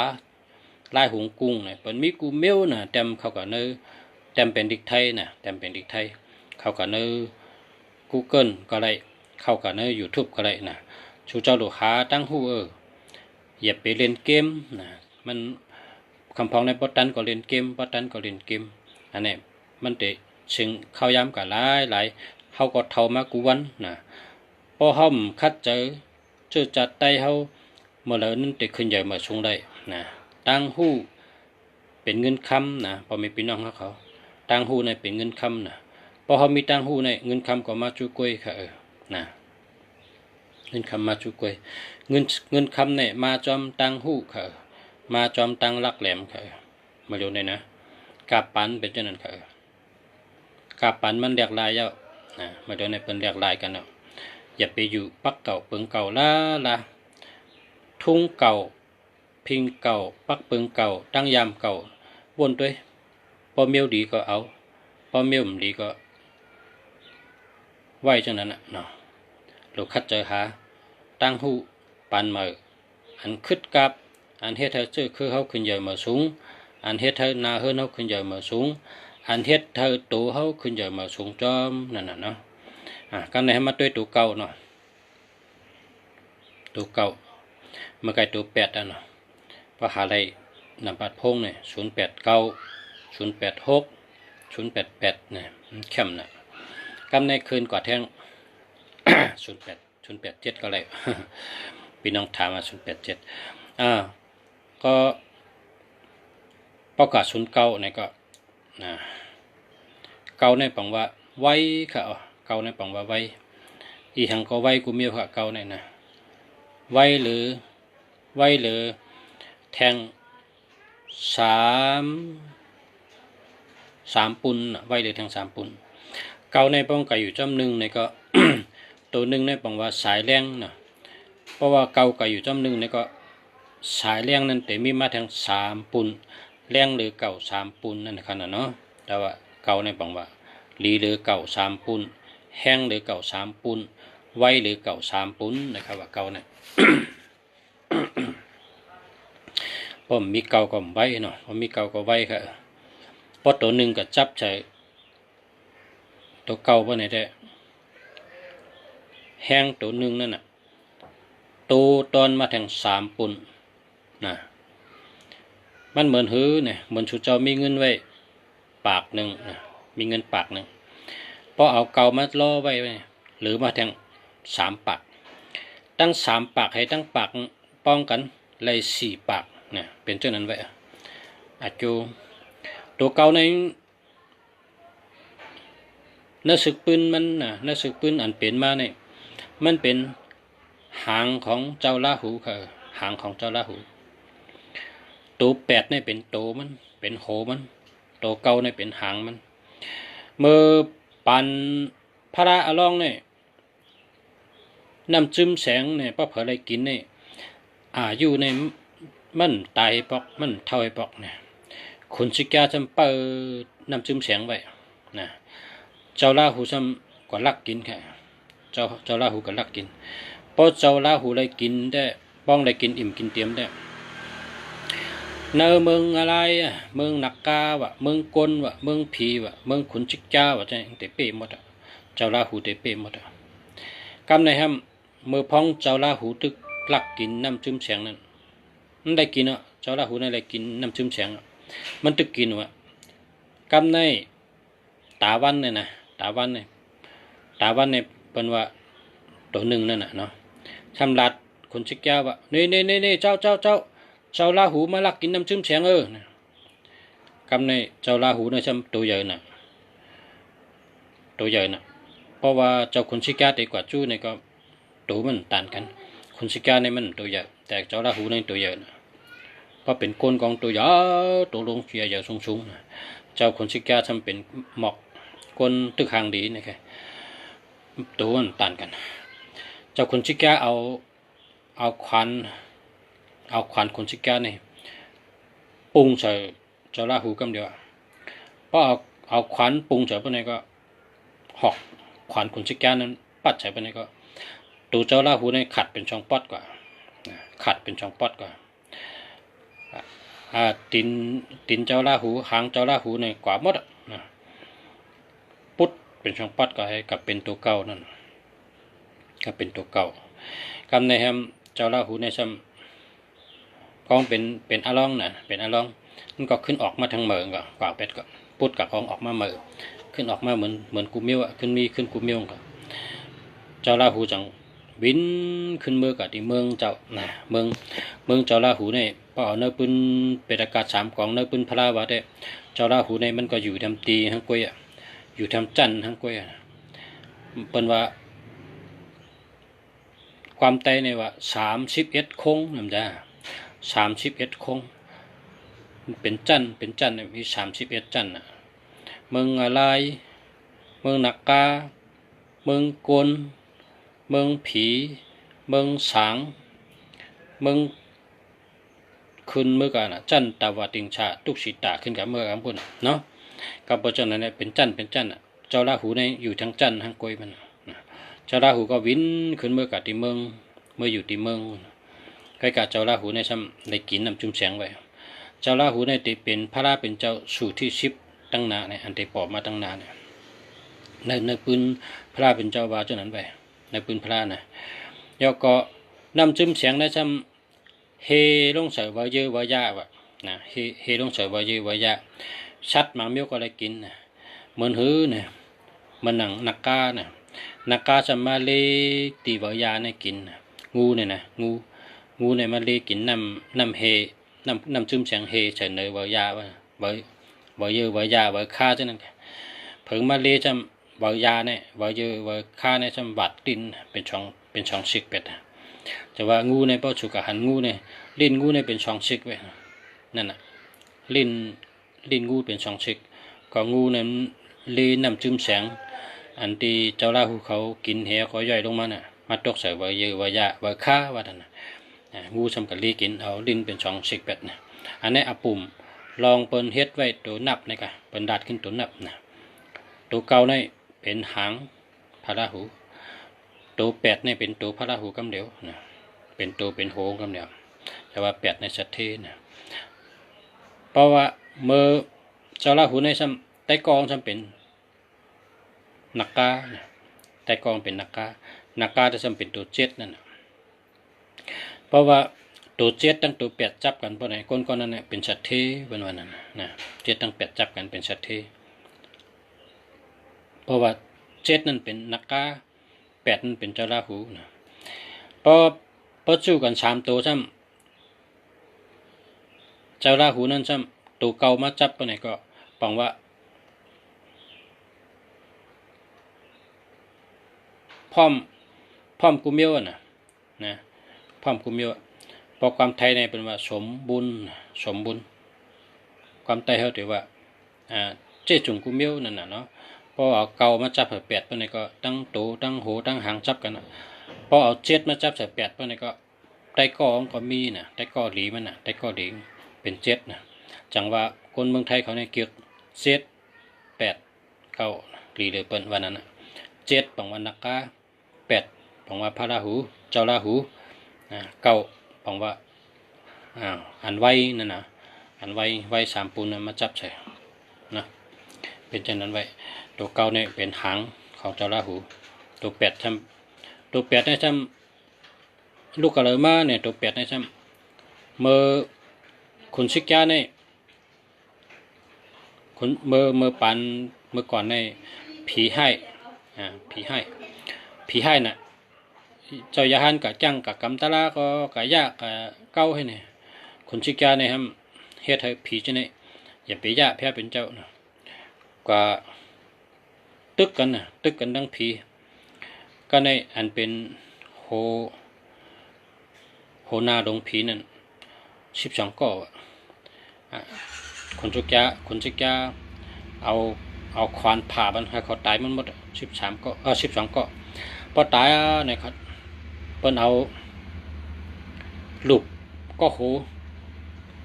ไล่หุงกุ้งเนี่ยเป็นมีกูเมียวน่ะเต็มเขาก็เนื้อเต็มเป็นดิกไทยน่ะเต็มเป็นดิกไทยเขาก็เนื้อ Google ก็ได้เข้าก็เนื้อ YouTube ก็ได้น่ะชูเจ้าลูกค้าตั้งหูอย่าไปเล่นเกมนะมันคำพ้องในปอตันก็เล่นเกมปอตันก็เล่นเกมอันนี้มันเตะชิงเข้าย้ำกับหลายเขาก็เท่ามากูวันนะพอเขาคัดเจอจัดไตเขาเมื่อแล้วนั่นเตะขึ้นใหญ่มาสูงได้นะตั้งหูเป็นเงินคำนะพอมีพี่น้องเขาตั้งหูในเป็นเงินคำนะพอเขามีตั้งหูในเงินคำก็มาจุกวยค่ะนะเงินคำมาจุกวยเงินคำเนี่ยมาจอมตั้งหูค่ะมาจอมตั้งลักแหลมค่ะมาดูเนี่ยนะกาปันเป็นเจ้านั้นค่ะกาปันมันเรียกลายเยอะนะมาดูในเป็นเรียกลายกันเนาะอย่าไปอยู่ปักเก่าเปิงเก่าละทุ่งเก่าพิงเก่าปักเปิงเก่าตั้งยามเก่าวนด้วยพอเมียวดีก็เอาพอเมียวดีก็ไหวจังนั้นน่ะเนาะลูกคัดเจอหาตั้งหูปันมืออันคึดกับอันเฮ็ดเธอเจอคือเขาขึ้นใหญ่มาสูงอันเฮ็ดเธอนาเฮือนเขาขึ้นใหญ่มาสูงอันเฮ็ดเธอตัวเขาขึ้นใหญ่มาสูงจอมนั่นน่ะเนาะกันไหนมาด้วยตัวเก่าเนาะตัวเก่าเมื่อไก่ตัวแปดอ่ะเนาะพอหาอะไรนำบัดพงเนี่ย089 086 088เนี่ยเข้มน่ะกำในคืนกว่าแท่ง087ก็เลยพี่น้องถามมา087ก็ประกาศ09เนี่ยก็เก่าในปังว่าไว้ค่ะเก่าในปังว่าไว้อีหังก็ไว้กูมีค่ะเก่าเนี่ยนะไว้หรือแทง3ปุ่นไว้หรือแทง3ปุ่นเก่าในป้องไก่อยู่จ้ำหนึ่งในก็ ตัวหนึ่งในปังว่าสายแรงนะเพราะว่าเก่าไก่อยู่จ้ำหนึ่งในก็สายแรงนั้นแต่มีมาแทง3ปุ่นแรงหรือเก่า3ปุ่นนั่นขนาดเนาะแต่ว่าเก่าในปังว่าลีหรือเก่า3ปุ่นแห้งหรือเก่า3ปุ่นไว้หรือเก่า3ปุ่นนะครับว่าเก่าเนี่ย ผมมีเก่าก็ไว้เนาะผมมีเก่าก็ไว้ค่ะเพราะตัวหนึ่งก็จับใส่ตัวเก่าว่าไหนได้แห้งตัวหนึ่งนั่นน่ะตัวตอนมาแทง3ปุ่นนะมันเหมือนหื้อเนี่ยเหมือนชูเจ้ามีเงินไว้ปากหนึ่งนะมีเงินปากหนึ่งพอเอาเก่ามาล่อไว้หรือมาแทง3 ปากตั้ง3 ปากให้ตั้งปากป้องกันเลย4 ปากเนี่ยเป็นเจ้านั้นไว้อาจูตัวเก่าในนักศึกปืนมันนักศึกปืนอันเป็นมาเนี่ยมันเป็นหางของเจ้าลาหูค่ะหางของเจ้าลาหูตัว8เนี่ยเป็นโตมันเป็นโหมันตัวเก่าเนี่ยเป็นหางมันเมื่อปันพระอลองเนี่ยน้ำจิ้มแสงเนี่ยป้าเผยอะไรกินเนี่ยอยู่ในมันตายปอกมันเท่าไอ้ปอกเนี่ยคุณสิกาจำเปิดน้ำจิ้มแสงไว้นะเจ้าลาหูจำก็ลักกินแค่เจ้าลาหูก็ลักกินเพราะเจ้าลาหูเลยกินได้ป้องเลยกินอิ่มกินเตรียมได้เนื้อเมืองอะไรเมืองนักกาวะเมืองกลวะเมืองผีวะเมืองขุนชิกจ้าวะใจเตเป้หมดเจ้าลาหูเตเป้หมดกำในห้ามมือพ้องเจ้าลาหูตึกลักกินน้ำจิ้มแสงนั้นมันได้กินเจ้าลาหูนั่นได้กินน้ำจิ้มแสงมันตึกกินวะกำในตาวันเนี่ยนะตาวันเนี่ยเป็นว่าตัวหนึ่งนั่นน่ะเนาะชำรัดคนชิกยาวะนี่เจ้าลาหูมาลักกินน้ำจิ้มแสงกำในเจ้าลาหูเนี่ยช่ำตัวใหญ่น่ะเพราะว่าเจ้าคนชิกยาตีกว่าจู้เนี่ยก็ตัวมันต่างกัน คนชิกาในมันตัวใหญ่แต่เจ้าราหูในตัวใหญ่นะเพราะเป็นก้นกองตัวใหญ่ตัวลงใหญ่ๆสูงๆนะเจ้าคนชิกาทำเป็นหมอกก้นตึกหางดีนะครับตัวมันต่างกันเจ้าคนชิกาเอาควันคนชิกาเนี่ยปรุงใส่เจ้าราหูกำเดียวเพราะเอาควันปรุงใส่ไปไหนก็หอกควันคนชิกานั้นปัดใส่ไปไหนก็ตัวเจ้าราหูเนี่ยขัดเป็นช่องปอดกว่าขัดเป็นช่องปอดกว่าตินเจ้าราหูหางเจ้าราหูเนี่ยกว่าหมดนะปุ๊ดเป็นช่องปอดก็ให้กับเป็นตัวเก่านั่นก็เป็นตัวเก่ากำในแฮมเจ้าราหูในซ้ำกองเป็นอลองนะเป็นอลองมันก็ขึ้นออกมาทางเหมืองก็กว่าเป็ดก็ปุ๊ดกับกองออกมาเหมืองขึ้นออกมาเหมือนกูเมียวอ่ะขึ้นกูเมียวก็เจ้าราหูจังบินขึ้นเมืองกับที่เมืองเจ้านะเมืองเจ้าราหูเนี่ยพอเอาเนื้อปืนเป็นอากาศ3 กองเนื้อปืนพลาวะได้เจ้าราหูเนี่ยมันก็อยู่ทำตีทั้งกล้วยอ่ะอยู่ทำจันทั้งกล้วยเป็นว่าความไตเนี่ยว่า31 โค้งนั่นจ้า31 โค้งเป็นจันเนี่ยมี31 จันน่ะเมืองอะไรเมืองนักกาเมืองกลเมืองผีเมืองสางเมืองขึ้นเมื่อกันจันตาวติงชาตุกศิตาขึ้นกับเมื่อกันพุ่นเนาะกับปัจจุบันเนี่ยเป็นจันเจ้าราหูในอยู่ทั้งจันทั้งกวยมันเจ้าราหูก็วินขึ้นเมื่อกับที่เมืองเมื่ออยู่ที่เมืองใกล้กับเจ้าราหูในซ้ำในกินน้ำจุ่มแสงไว้เจ้าราหูในติเป็นพระราเป็นเจ้าสู่ที่10ตั้งนาเนี่ยอันติปอบมาตั้งนาเนี่ยในปืนพระเป็นเจ้าวาเจ้านั้นไปในปืนพระนะแล้วก็นำจุ่มแสงในซ้ำเฮลงใส่วาเยอะวายาวะนะเฮลงใส่วาเยอะวายาชัดมาเมียวก็เลยกินนะเหมือนหื้อเนี่ยมันหนังนักกาเนี่ยนักกาจะมาเลตีวายาเนี่ยกินงูเนี่ยนะงูเนี่ยมาเลกินน้ำเฮน้ำจุ่มแสงเฮใส่เนยวายาวะวายเยอะวายาวยฆ่าเจ้านั่นเพิ่งมาเลจำวายาเนี่ยวายเยอะวายฆ่าเนี่ยจำบาดดินเป็นช่องชิกเป็ดแต่ว่างูในป้อฉุกหันงูในลิ้นงูในเป็นช่องชิกไว้นั่นน่ะลิ้นงูเป็นช่องชิกก็งูนั้นลีน้ำจุ่มแสงอันที่เจ้าราหูเขากินเหวเขาย่อยลงมาน่ะมาตกใส่วายเยอะวายาวายฆ่าว่านั่นน่ะงูสำกับลีกินเอาลิ้นเป็นช่องชิกเป็ดนะอันนี้อาปุ่มลองเปิ้นเฮ็ดไว้ตัวนับนี่กะเปิ้นดัดขึ้นตัวนับนะตัวเก่านี่เป็นหางพระราหูตัว8นี่เป็นตัวพระราหูกำเดียวนะเป็นโหงกำเดียวแต่ว่า8ในสัตเทนะเพราะว่าเมื่อเจ้าราหูในซ้ำใต้กองซ้ำเป็นนักกาใต้กองเป็นนักกาจะซ้ำเป็นตัว7นั่นนะเพราะว่าตัว7ตั้งตัว8จับกันเพราะไหนก้นนั้นเนี่ยเป็นสัตเทวันนั้นนะ7ตั้ง8จับกันเป็นสัตเทเพราะว่า7นั่นเป็นนักกา8นั่นเป็นเจ้าราหูนะพอสู้กัน3ตัวซ้ำเจ้าราหูนั่นซ้ำตัวเก่ามาจับเพราะไหนก็ปังว่าพร้อมกุมเมียวนะพร้อมกุมเมียวพอความไทยในเป็นว่าสมบุญความไทยเขาถือว่าเจ้าจุงกุมเมียวนั่นน่ะเนาะพอเอาเก่ามาจับใส่8เพราะไหนก็ตั้งโตตั้งโหตั้งหางจับกันพอเอา7มาจับใส่8เพราะไหนก็ใต้กองก็มีนะใต้กอหลีมันนะใต้กอหลีเป็น7นะจังว่าคนเมืองไทยเขาเนี่ยเกี่ยว7 8 9หลีเลยเปิ้นวันนั้นนะ7ปังวันนักกา8ปังว่าพระราหูเจ้าราหู9ปังว่าอันไว้นั่นนะอันไว้3 ปูนมาจับใส่นะเป็นเช่นนั้นไว้ตัวเก่าเนี่ยเป็นหางของเจ้าราหูตัว8เนี่ยทำลูกกระเลยมาเนี่ยตัว8เนี่ยทำเมื่อคุณชิกยาเนี่ยคุณเมื่อปันเมื่อก่อนในผีให้น่ะเจ้ายาฮันกับจังกับกำตะลาก็กับยะกับเก้าให้เนี่ยคุณชิกยาเนี่ยทำเฮ็ดให้ผีจะเนี่ยอย่าไปยะแพ้เป็นเจ้านะก็ตึกกันดังผีก็ในอันเป็นโห นาดงผีนั่น12ก่อคนจุกยาเอาควานผ่ามันให้เขาตายมันหมด13ก่อ12ก่อพอตายเนี่ยครับเปิ้นเอาลูกก็โห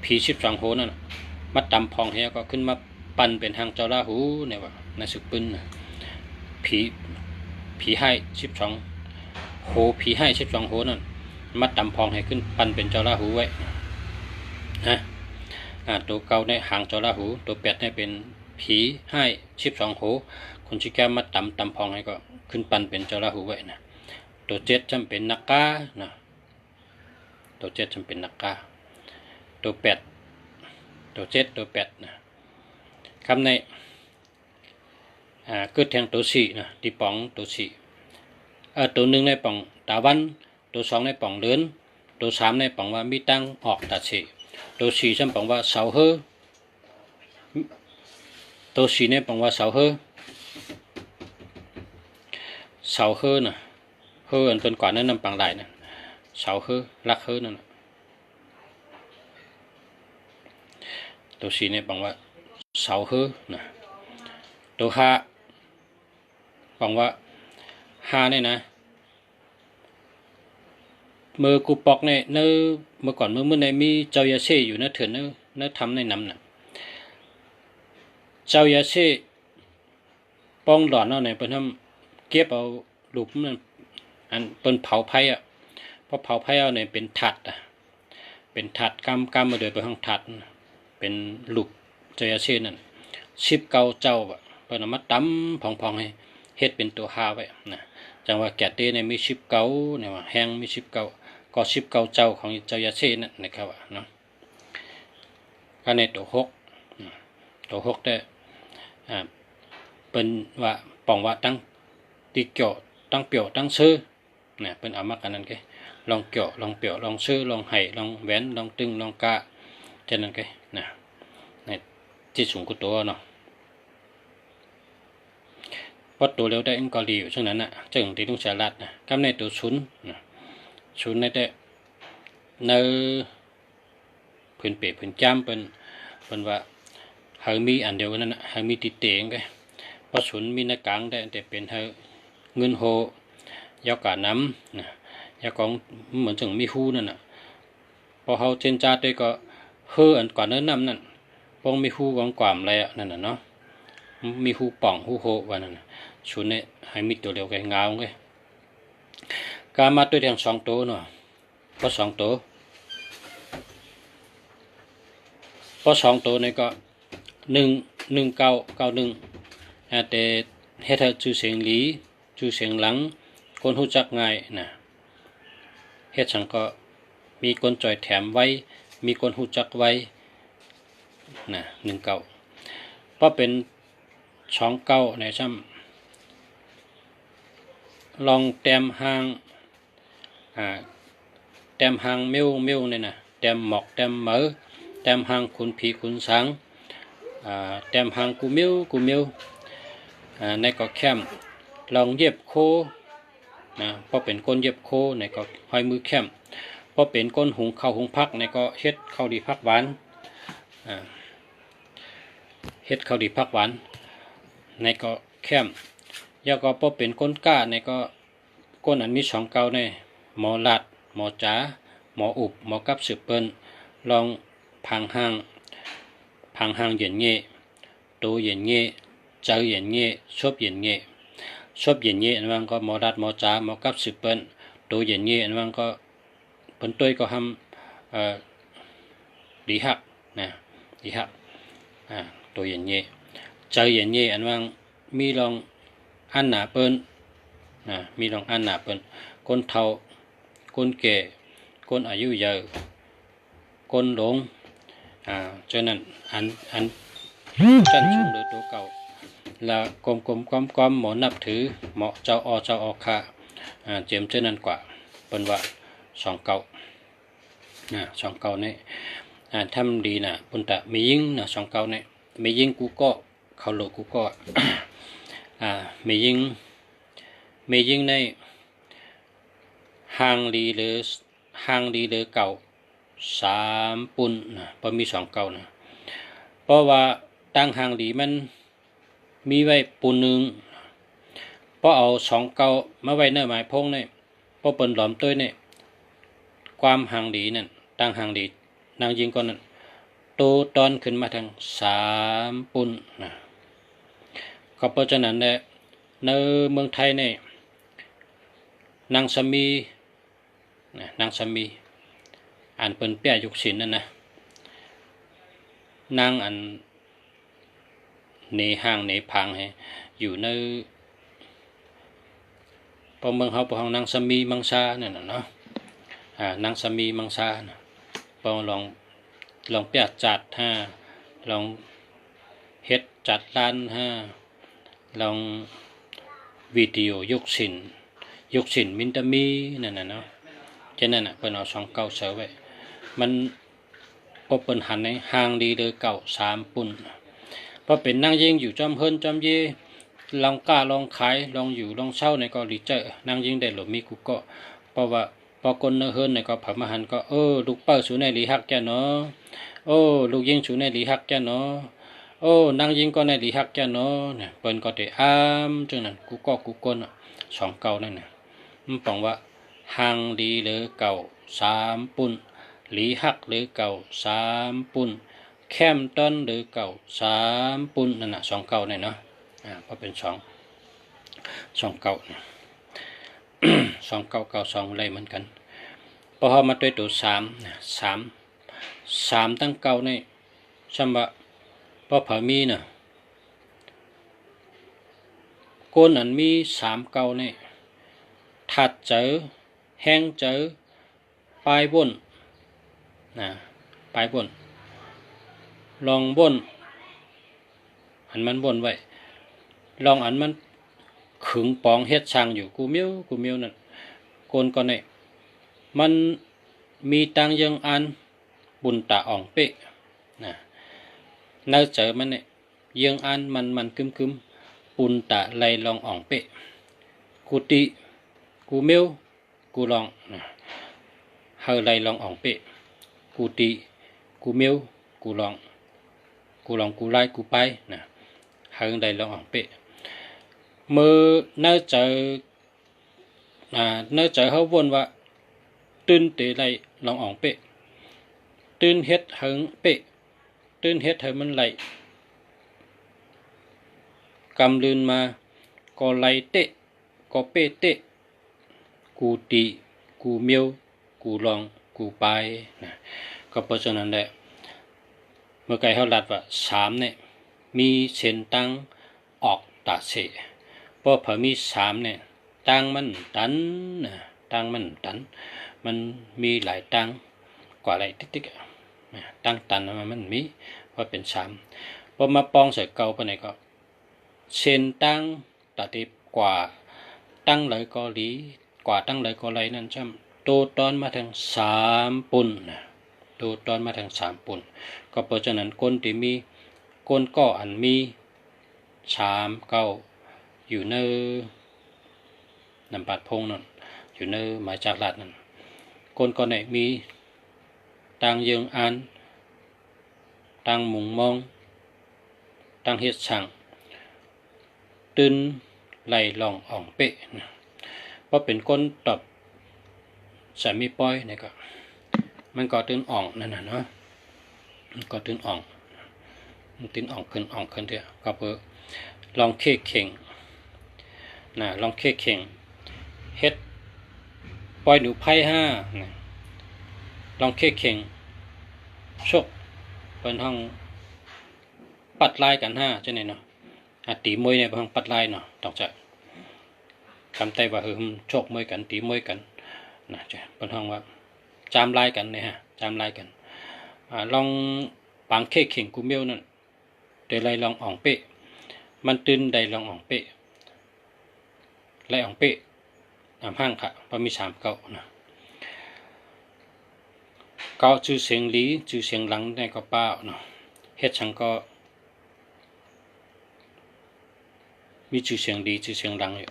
ผี12โหนั่นมาตำพองเฮียก็ขึ้นมาปั่นเป็นทางเจ้าลาหูเนี่ยว่าในสึกปืนผีให้12โหผีให้12โหนั่นมาตำพองให้ขึ้นปั่นเป็นเจ้าลาหูไว้ฮะตัวเก่าในหางเจ้าลาหูตัวเป็ดเนี่ยเป็นผีให้12โหคนชิแกมาตำพองให้ก็ขึ้นปั่นเป็นเจ้าลาหูไว้นะตัวเจ็ดจำเป็นนักกานะตัวเจ็ดจำเป็นนักกาตัวแปดตัวเจ็ดตัวแปดนะคำในเกิดแทงตัวสี่นะที่ป่องตัวสี่ตัวหนึ่งในป่องตาวันตัวสองในป่องเลือนตัวสามในป่องว่ามีตั้งออกตาสีตัวสี่จำป่องว่าเสาเฮอตัวสี่ในป่องว่าเสาเฮอนะเฮออันเป็นกว่านั้นนำปังหลายนะเสาเฮอลักเฮอนั่นตัวสี่เนี่ยบอกว่าเสาเฮอนะตัวห้าบอกว่าห้าเนี่ยนะมือกูปอกเนี่ยเมื่อก่อนเมื่อในมีเจ้ายาเซ่อยู่นะเถื่อนเนื้อทำในน้ำน่ะเจ้ายาเซ่ป้องหลอนเอาเนี่ยเป็นทำเก็บเอาลูกมันอันเป็นเผาไผ่เพราะเผาไผ่เอาเนี่ยเป็นถัดเป็นถัดกำมาโดยเป็นห้องถัดเป็นลูกเจ้ายาเซ่นั่น19เจ้าเปิ้นเอามาตำพองๆให้เฮ็ดเป็นตัวหาไว้นะจังว่าแกะเต้เนี่ยมี19เนี่ยว่าแห้งมี19ก็19เจ้าของเจ้ายาเซ่นั่นนะครับเนาะก็ในตัว6ได้เป็นว่าป่องว่าตั้งตีเกี่ยวตั้งเปี่ยวตั้งซื้อเนี่ยเป็นเอามากันนั่นแกลองเกี่ยวลองเปี่ยวลองซื้อลองไห้ลองแหวนลองตึงลองกะฉะนั้นแกนะในที่สูงกุตัวเนาะพอตัวเร็วได้อินกอลีอยู่ช่วงนั้นนะจึงที่ต้องฉลาดนะกำในตัวศูนย์ในได้ในพื้นเปรพื้นจ้ำเป็นว่าหามีอันเดียวนั่นนะหามีติดเตียงไงพอศูนย์มีหน้ากลางได้แต่เป็นเงินโหยาวกาน้ำนะยาวของเหมือนจึงมีหูนั่นน่ะพอเขาเจนจ้าได้ก็เฮืออันก่อนเนื้อน้ำนั่นพองมีหูวางกวามอะไรนั่นน่ะเนาะมีหูป่องหูโหวันนั้นศูนย์เนี่ยให้มีตัวเดียวกันเงาไงการมาตัวเดียว2ตัวเนาะพอ2ตัวเนี่ยก็1991แต่เฮ็ดให้ชื่อเสียงหลีชื่อเสียงหลังคนรู้จักง่ายนะเฮ็ดสังก็มีคนจ่อยแถมไว้มีคนรู้จักไว้นะ19เพราะเป็น29ในซ้ำลองแต้มหางแต้มหางเมียวเนี่ยนะแต้มหมอกแต้มเหมอแต้มหางคุณผีคุณสังแต้มหางกูเมียวในก็แคมลองเย็บโคนะพอเป็นก้นเย็บโคในก็ห้อยมือแคมพอเป็นก้นหุงข้าวหุงพักในก็เฮ็ดข้าวดีพักหวานเฮ็ดข้าวดีพักหวานในก็แคมยาก็พอเป็นก้นก้าในก็ก้นอันมี2เก่าในหมอลัดหมอจ๋าหมออุบหมอกับสืบเปิ้นลองพังห้างเย็นเงี้ยโตเย็นเงี้ยเจอเย็นเงี้ยชอบเย็นเงี้ยอันว่าก็หมอลัดหมอจ๋าหมอกับสืบเปิ้นโตเย็นเงี้ยอันว่าก็เปิ้นตัวก็ทำดีหักนะดีหักตัวเย็นเงี้ยเจอเย็นเงี้ยอันว่ามีลองอันหนาเปิ้นมีลองอันหนาเปิ้นคนเฒ่าคนแก่คนอายุเยอะคนหลงฉะนั้นอันชั้นสูงโดยตัวเก่าและกลมหมอนับถือหมอเจ้าอค่ะเจียมเช่นนั้นกว่าเป็นว่า2เก่า2เก่านี่ทำดีนะปุ่นตะมียิ่งนะ2เก่านี่มียิ่งกูก็เขาโลกูก็มียิ่งในห่างลีหรือ หางดีหรือเก่า3ปุ่นนะพอมี2เก่านะเพราะว่าตั้งหางดีมันมีไว้ปุ่นหนึ่งพอเอา2เก่ามาไว้ในหมายพงเนี่ยพอเปิ่นหลอมตัวเนี่ยความหางดีนั่นตั้งหางดีนางยิงก่อนนั้นโตตอนขึ้นมาทาง3ปุ่นนะก็เพราะฉะนั้นเนี่ยในเมืองไทยเนี่ยนางสามีนางสามีอ่านเปิ่นเปี้ยยุกศิลป์นั่นนะนางอันในห้างในพังให้อยู่ในพอเมืองเฮาพอนางสามีมังสาเนี่ยนะเนาะนางสามีมังสาพอลองเปี้ยจัดลองเฮ็ดจัดร้านลองวิดีโอยุกศิลป์มินตามีนั่นน่ะเนาะฉะนั้นน่ะเพิ่นเอา2เก่าเสือไว้มันพอเปิ้นหันในห่างดีเลยเก่า3ปุ่นพอเป็นนางยิงอยู่จอมเฮินจอมเยลองกล้าลองขายลองอยู่ลองเช่าในก็รีเจอนางยิงได้หลบมีกูก็เพราะว่าพอคนเนเฮินในก็ผับมาหันก็ลูกเป้าสูในหลีฮักแกเนาะลูกยิงสูในหลีฮักแกเนาะนางยิงก็ในหลีฮักแกเนาะเนี่ยเปิ้นก็ได้จังนั้นกูก็กูคน2เก่านั่นน่ะมันปองว่าห่างดีหรือเก่า3ปุ่นหลีฮักหรือเก่า3ปุ่นแคมต้นหรือเก่า3ปุ่นนั่นน่ะ2เก่าเนี่ยเนาะเพราะเป็น2เก่า2เก่าเก่า2อะไรเหมือนกันพอเฮามาด้วยตัว3ตั้งเก่านี่ซัมบะพอผามีน่ะก้นอันมี3เก่านี่ถัดเจอแห้งเจอปลายบนปลายบนลองบนอันมันบนไว้ลองอันมันขึงปองเฮ็ดช่างอยู่กูเมียวนั่นโกนก่อนนี่มันมีตังยังอันบุญตาอ่องเป๊ะเนื้อเจอมันเนี่ยยังอันมันกึมบุญตาไลลองอ่องเป๊ะกูติกูเมียวกูลองเฮาไลลองอ่องเป๊ะกูติกูเมียวกูลองกูไล่กูไปเฮาไลลองอ่องเป๊ะมือเนื้อเจอเฮาวนว่าตื่นเตไลลองอ่องเป๊ะตื่นเฮ็ดเฮิงเป๊ะตื่นเฮ็ดให้มันไหลกำลืนมาก็ไหลเตะก็เป๊ะเตะกูตีกูเมียวกูลองกูไปก็เพราะฉะนั้นแหละเมื่อไกลเขาลัดว่า3เนี่ยมีเส้นตั้งออกตาเสเพราะพอมี3เนี่ยตั้งมันตันมันมีหลายตั้งกว่าหลายติ๊กตั้งตันมันมีว่าเป็น3พอมาปองใส่เก่าไปไหนก็เส้นตั้งตาติกว่าตั้งเลยก็หลีกว่าตั้งเลยก็ไรนั่นจ้ำโตตอนมาทาง3ปุ่นโตตอนมาทาง3ปุ่นก็เพราะฉะนั้นคนที่มีคนก็อันมี3เก่าอยู่ในนำปัดพงนั่นอยู่ในหมายจากลัดนั่นคนก็ไหนมีตังยังอันตังมุงมองตังเฮ็ดช่างตื่นไหลลองอ่องเป๊ะเพราะเป็นคนตอบสามีป้อยนี่ก็มันก็ตื่นอ่องนั่นน่ะเนาะก็ตื่นอ่องขึ้นเถอะก็เพื่อลองเข่งลองเข่งเฮ็ดปล่อยหนูไพ่5ลองเข่งชกเป็นห้องปัดลายกัน5จังได๋เนาะตีมวยเนี่ยห้องปัดลายเนาะต้องจะคำไต้ว่าชกมวยกันตีมวยกันจ้ะเป็นห้องว่าจามลายกันเนี่ยจามลายกันลองปังเข่งกูเมียวนั่นเดี๋ยวไล่ลองอ่องเป๊ะมันตื่นได้ลองอ่องเป๊ะไล่อ่องเป๊ะห้างค่ะพอมี3เก่าเก่าชื่อเสียงหลีชื่อเสียงหลังในก็เป้าเนาะเฮ็ดช่างก็มีชื่อเสียงดีชื่อเสียงหลังอยู่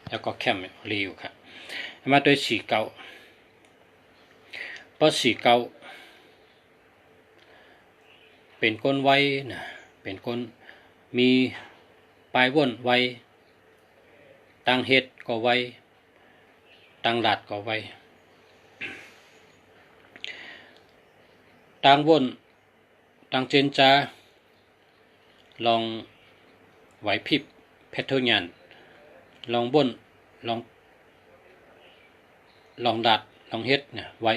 แล้วก็แคมหลีอยู่ค่ะมาด้วย4เก่า ปอสีเก่าเป็นคนไวนะเป็นคนมีปลายว่นไวตั้งเฮ็ดก็ไวตั้งหลัดก็ไวตั้งว่นตั้งเจนจาลองไหวพริบเพชรทุญานลองบ่นลองดัดลองเฮ็ดเนี่ยไว้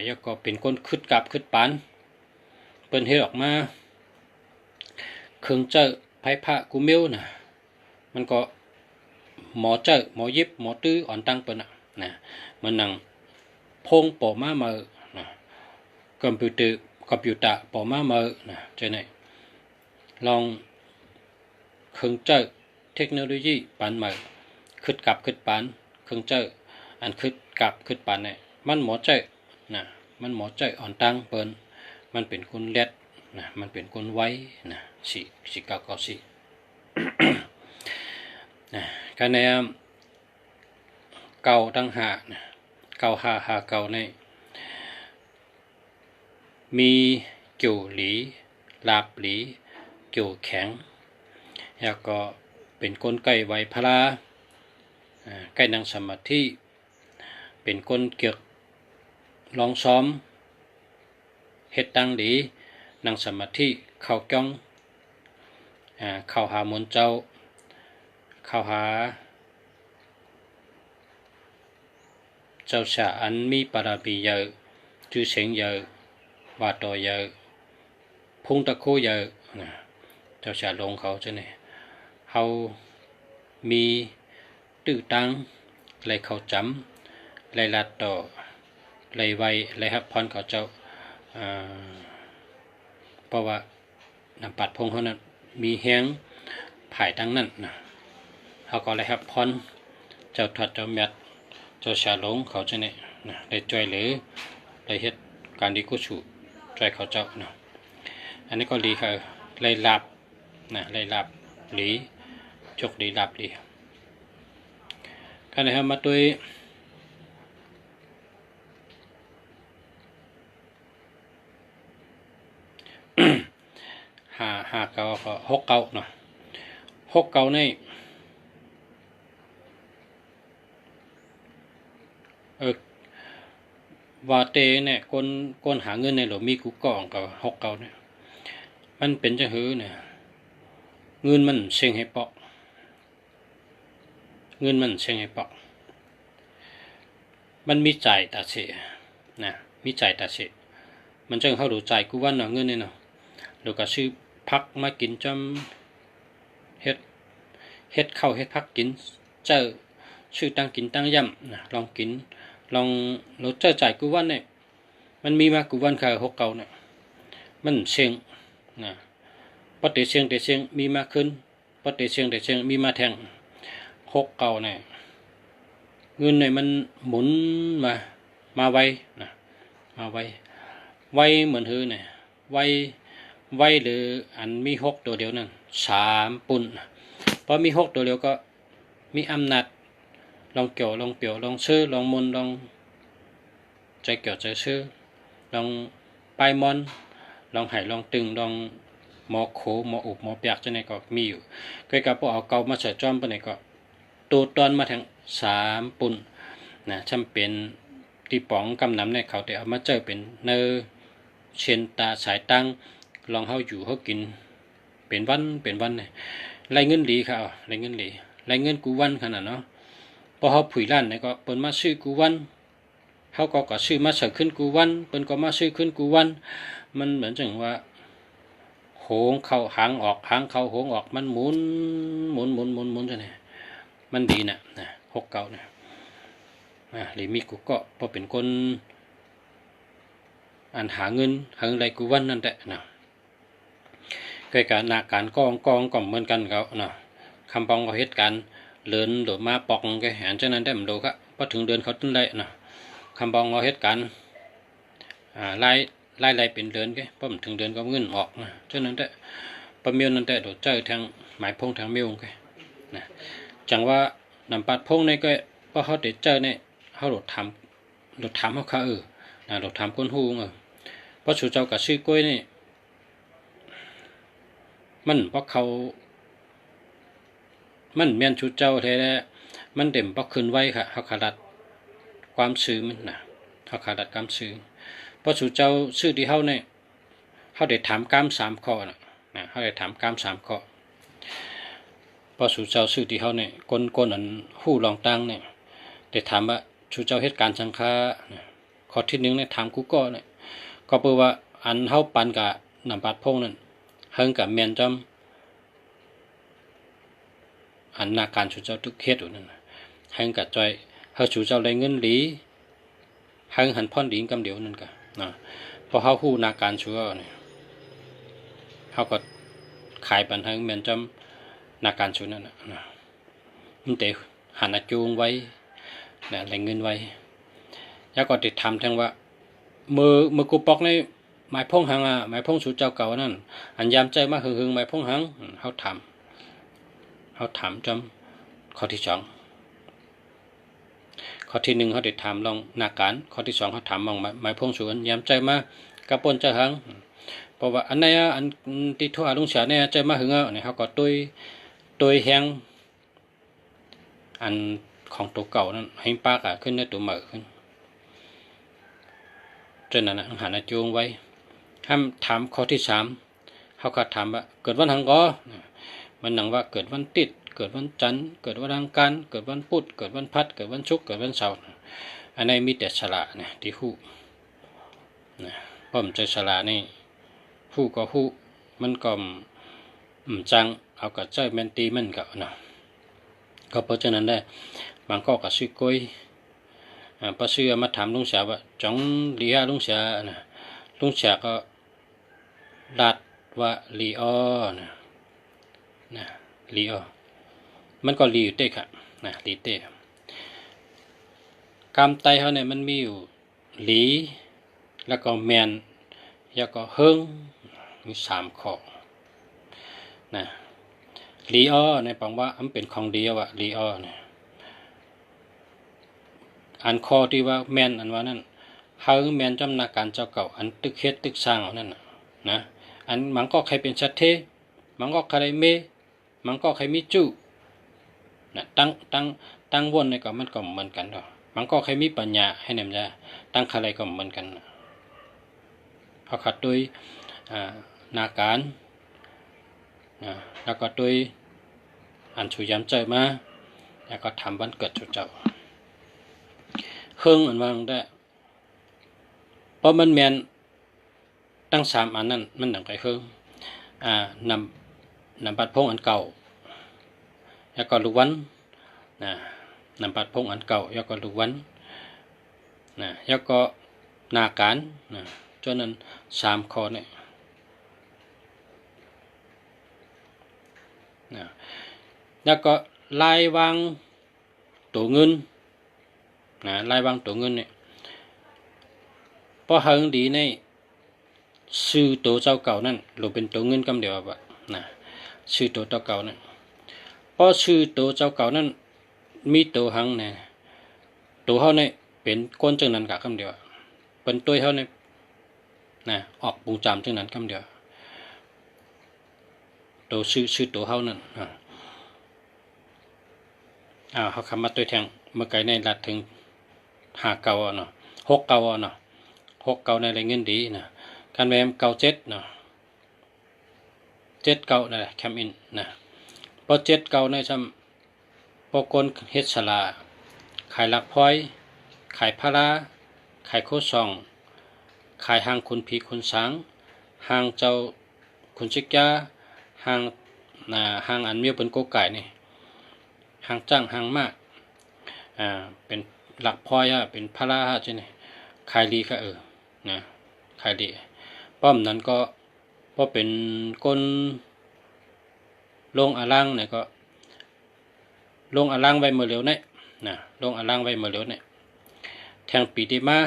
แล้วก็เป็นคนคึดกับคึดปานเปิ้นเฮ็ดออกมาเครื่องเจอไผพระกูเมวน่ะมันก็หมอเจอหมอยิบหมอตื้ออ่อนตั้งเปิ้นนะมันนั่งพงปอมาเมอนะคอมพิวเตอร์ปอมาเมอนะจังได๋ลองเครื่องเจอเทคโนโลยีปานเมอคึดกับคึดปานเครื่องเจออันคึดกับคึดปานเนี่ยมันหมอเจอนะมันหมอเจออ่อนตั้งเปิ้นมันเป็นคนเล็ดนะมันเป็นคนไว้นะสิเก่าสิ นะการในเก่าตั้งหานะเก่าหาเก่าในมีเกี่ยวหลีลาบหลีเกี่ยวแข็งแล้วก็เป็นคนใกล้ไวพลาใกล้นั่งสมาธิเป็นคนเกี่ยวลองซ้อมเฮ็ดตังหลีนั่งสมาธิเข้าจ้องเข้าหามนเจ้าเข้าหาเจ้าชาอันมีปารามีเยอะชื่อเสียงเยอะวาดต่อเยอะพุ่งตะโคเยอะเจ้าชาลงเขาจะเนี่ยเขามีตื้อตังไหลเขาจำไหลลัดต่อไหลไวไหลฮับพรเขาเจ้าเพราะว่านำปัดพงเขานั้นมีแห้งผายทั้งนั้นนะเขาก็เลยครับพรเจ้าถัดเจ้าเม็ดเจ้าชาลงเขาจะเนี่ยนะได้ช่วยหรือได้เฮ็ดการดีกุศลช่วยเขาเจ้านะอันนี้ก็ดีค่ะเลยหลับนะเลยหลับหลีจกดีหลับหลีกันนะครับมาด้วยหาเก่าก็หกเก่าเนาะหกเก่าในว่าเตเนี่ยคนหาเงินในหลวมีกูกองกับหกเก่าเนี่ยมันเป็นจะหือเนี่ยเงินมันเชิงให้ปอกเงินมันเชิงให้ปอกมันมีจ่ายตาเสนะมีจ่ายตาเสมันจึงเข้าดูจ่ายกูวันเนาะเงินเนี่ยเนาะแล้วก็ซื้อพักมากินจำเฮ็ดข้าวเฮ็ดพักกินเจอชื่อตั้งกินตั้งย่ำนะลองกินลองเราเจอจ่ายกูวันเนี่ยมันมีมากูวันค่ะหกเก่าเนี่ยมันเชียงนะปฏิเชียงมีมาขึ้นปฏิเชียงมีมาแทงหกเก่าเนี่ยเงินเนี่ยมันหมุนมาไวนะมาไวเหมือนหือเนี่ยไวหรืออันมีหกตัวเดียวนั่น3 ปุ่นพอมีหกตัวเดียวก็มีอำนาจลองเกี่ยวลองเปี่ยวลองซื้อลองมนลองใจเกี่ยวใจซื้อลองปลายมอนลองไห่ลองตึงลองหมอโขหมออุบหมอเปียกจะไหนก็มีอยู่ใกล้กับพวกเอาเกามาใส่จอมไปไหนก็ตัวตอนมาทั้ง3 ปุ่นนะจำเป็นที่ป๋องกำนำในเขาแต่เอามาเจอเป็นเนอเชนตาสายตั้งลองเฮาอยู่เฮากินเป็นวันเนี่ยไรเงินดีค่ะไรเงินดีไรเงินกูวันขนาดเนาะพอเฮาผุยล้านเนี่ยก็เปิ้นมาซื้อกูวันเฮาก็ซื้อมาเสริมขึ้นกูวันเปิ้นก็มาซื้อขึ้นกูวันมันเหมือนจังว่าโหงเข้าหางออกหางเข้าโหงออกมันหมุนจังได๋มันดีน่ะหกเก่าน่ะหรือมีกูก็พอเป็นคนอันหาเงินไรกูวันนั่นแหละนะใกล้กับนาการกองก็เหมือนกันเขาเนาะคำปองเขาเฮ็ดการเลินหรือมาปอกก็เห็นฉะนั้นได้มันดูครับพอถึงเดือนเขาตึ้งได้เนาะคำปองเขาเฮ็ดการไล่เป็นเดือนก็พอถึงเดือนก็เงินออกนะฉะนั้นได้ประมิวนั่นแต่โดดเจอทางหมายพงทางมิวก็นะจังว่านำปัดพงในก็พอเขาเด็ดเจอเนี่ยเขาโดดทำเขา เราถามคนฮู้เพราะชูเจ้ากับชื่อกล้วยนี่มันเพราะเขามันเมียนชูเจ้าแท้มันเต็มเพราะคืนไว้ค่ะเขาขาดความซื่อมันนะเขาขาดความซื่อเพราะชูเจ้าซื่อที่เขาเนี่ยเขาได้ถามกาม3 ข้อนะเขาได้ถามกาม3 ข้อเพราะชูเจ้าซื่อที่เขาเนี่ยคนอันฮู้ลองตั้งเนี่ยได้ถามว่าชูเจ้าเหตุการณ์สังฆาข้อที่1เนี่ยถามกูก็เนี่ยก็เพื่อว่าอันเฮาปันกับนำบาดพงนั่นเฮิงกับเมียนจอมอันนาการชูเจ้าทุกเฮ็ดอยู่นั่นเฮิงกับจอยเฮาชูเจ้าได้เงินหลีเฮิงหันพ่อนหลีกำเดียวนั่นก็พอเฮาฮู้นาการชูเนี่ยเฮาก็ขายปันเฮิงเมียนจอมนาการชูนั่นมันเตหันจูงไว้นะแหล่งเงินไว้แล้วก็ติดทำทั้งว่ามือกูปอกในหมายพงหังหมายพงสูเจ้าเก่านั่นอันยามใจมาหึงหมายพงหังเขาถามจำข้อที่2ข้อที่1เขาติดถามลองนาการข้อที่2เขาถามมองหมายพงสูอันยามใจมากระปนจะหังเพราะว่าอันไหนอันที่ทั่วลุงเสียเนี่ยใจมาหึงเนี่ยเขาก็ตุยแหงอันของตัวเก่านั้นให้ปากขึ้นในตัวใหม่ขึ้นจนนั้นหันจูงไว้ห้ามถามข้อที่3เขาก็ถามว่าเกิดวันหังก็มันหนังว่าเกิดวันติดเกิดวันจันทร์เกิดวันอังคารเกิดวันพุธเกิดวันพัดเกิดวันศุกร์เกิดวันเสาร์อันนี้มีแต่ฉลาดเนี่ยที่ฮู้เพราะมันใจฉลาดนี่ฮู้ก็ฮู้มันก็จังเอากับใจแมนตีมันก็ก็เพราะฉะนั้นได้บางก็กับซื้อกล้วยพอซื้อมาถามลุงเสียว่าจ้องเลียลุงเสียลุงเสียก็ดัดว่าลีออลีออมันก็ลีอยู่เต้ค่ะลีเต้กามไตเขาเนี่ยมันมีอยู่หลีแล้วก็แมนแล้วก็เฮิงมี3 ข้อลีออในปังว่ามันเป็นของดีว่ะลีออเนี่ยอันข้อที่ว่าแมนอันว่านั่นเฮิงแมนจำนาการเจ้าเก่าอันตึกเฮ็ดตึกสร้างเอานั่นนะอันมันก็ใครเป็นชัดเทมันก็ใครเมมันก็ใครมีจุตั้งวนในก็มันก็เหมือนกันดอกมันก็ใครมีปัญญาให้เนี่ยจะตั้งใครก็เหมือนกันเขาขัดด้วยนาการแล้วก็ด้วยอันชูย้ำใจมาแล้วก็ทำวันเกิดชูเจ้าเครื่องอันวางได้เพราะมันแมนตั้ง3 อันนั้นมันหนังไก่เครื่องนำบัดพงอันเก่าแล้วก็ลูกวันนำบัดพงอันเก่าแล้วก็ลูกวันแล้วก็นาการจนนั้น3 ข้อเนี่ยแล้วก็ลายวางตัวเงินลายวางตัวเงินเนี่ยพอเฮิงดีในซื้อตัวเจ้าเก่านั่นหรือเป็นตัวเงินกำเดียวแบบซื้อตัวเจ้าเก่านั่นพอซื้อตัวเจ้าเก่านั่นมีตัวหังเนี่ยตัวเขาเนี่ยเป็นก้นจังนั้นกับคำเดียวเป็นตัวเขาเนี่ยออกปุงจามจังนั้นคำเดียวตัวซื้อตัวเขานั่นเขาคำมาตัวแทงเมื่อไกลในรัดถึง5 เก่า6 เก่า6 เก่าในอะไรเงินดีการแวมเก่า7 7 เก่านั่นแหละแคมอินพอ7 เก่าในซ้ำพอคนเฮ็ดสลาขายหลักพลอยขายพาราขายโคซองขายห้างคุณผีคุณสางห้างเจ้าคุณชิกยาห้างอันเมียวเป็นโกไก่นี่ห้างจ้างห้างมากเป็นหลักพลอยเป็นพาราใช่ไหมขายดีค่ะขายดีป้อมนั้นก็พอเป็นก้นลงอาล่างเนี่ยก็ลงอาล่างไว้เมื่อเร็วเนี่ยลงอาล่างไว้เมื่อเร็วเนี่ยแทงปีดีมา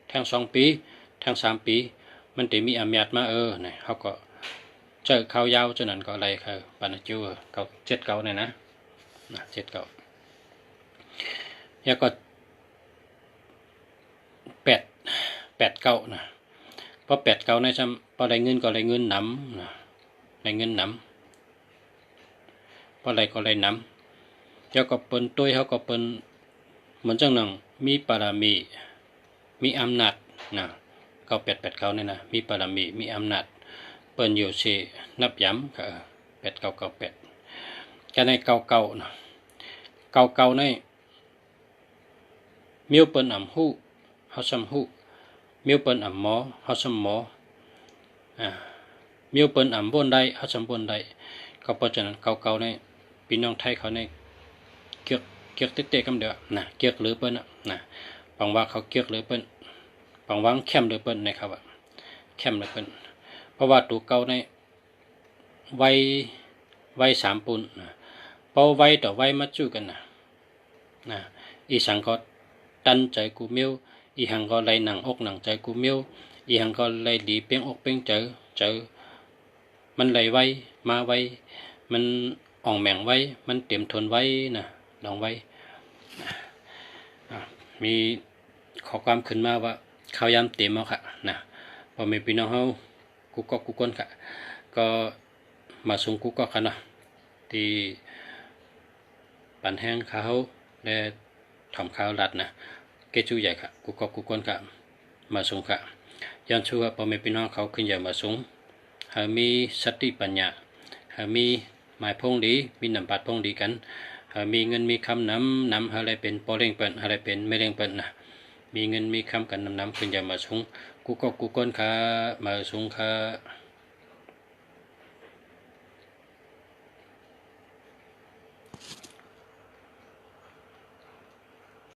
แทง2 ปีแทง3 ปีมันจะมีอำนาจมาเนี่ยเขาก็เจอข้าวยาวจนนั้นก็อะไรค่ะปานจูเก่า7 เก่าเนี่ยนะ7 เก่าแล้วก็8 เก้านะพอแปดเก้าในซ้ำพอได้เงินก็ได้เงินน้ำนะได้เงินน้ำพอได้ก็ได้น้ำเจ้าก็เปิ้นตุ้ยเขาก็เปิ้นเหมือนจังหนังมีปารามีอำนาจนะเก้าแปดเก้าเนี่ยนะมีปารามีอำนาจเปิ้นอยู่เชนับย้ำก็แปดเก้าก็ในเก้านะเก้าในมิวเปิ้นอ่ำหู้เฮาซ้ำหู้มิวเปิ้นอ่ำหมอเฮาซ้ำหมอมิวเปิ้นอ่ำบนได้เฮาซ้ำบนได้ก็เพราะฉะนั้นเก้าในพี่น้องไทยเขาในเกียกเตะๆกันเด้อนะเกียกหรือเปิ้นนะบางว่าเขาเกียกหรือเปิ้นบางว่าเข้มหรือเปิ้นนะครับเข้มหรือเปิ้นเพราะว่าตัวเก่าในไว้3ปุ่นนะพอไว้ต่อไว้มาจู้กันนะอีสังก็ตันใจกูมิวอีหังก็ไล่หนังอกหนังใจกูมิวอีหังก็ไล่ดีเปียงอกเปียงเจอมันไล่ไว้มาไว้มันอ่องแมงไว้มันเตรียมทนไว้นะลองไว้มีข้อความขึ้นมาว่าข้าวยำเต็มเอาค่ะนะพอมีพี่น้องเขากูก้นค่ะก็มาส่งกูก็ค่ะนะที่ปั่นแห้งเขาและทำข้าวรัดนะเกจูใหญ่ค่ะกูก้นค่ะมาส่งค่ะยันชัวพอมีพี่น้องเขาขึ้นใหญ่มาส่งหามีสติปัญญาหามีหมายพงดีมีน้ำปัดพงดีกันมีเงินมีคำน้ำอะไรเป็นปอเร่งเปิดอะไรเป็นไม่เร่งเปิดนะมีเงินมีคำกันน้ำขึ้นอย่ามาสูงกูก้นขามาสูงขา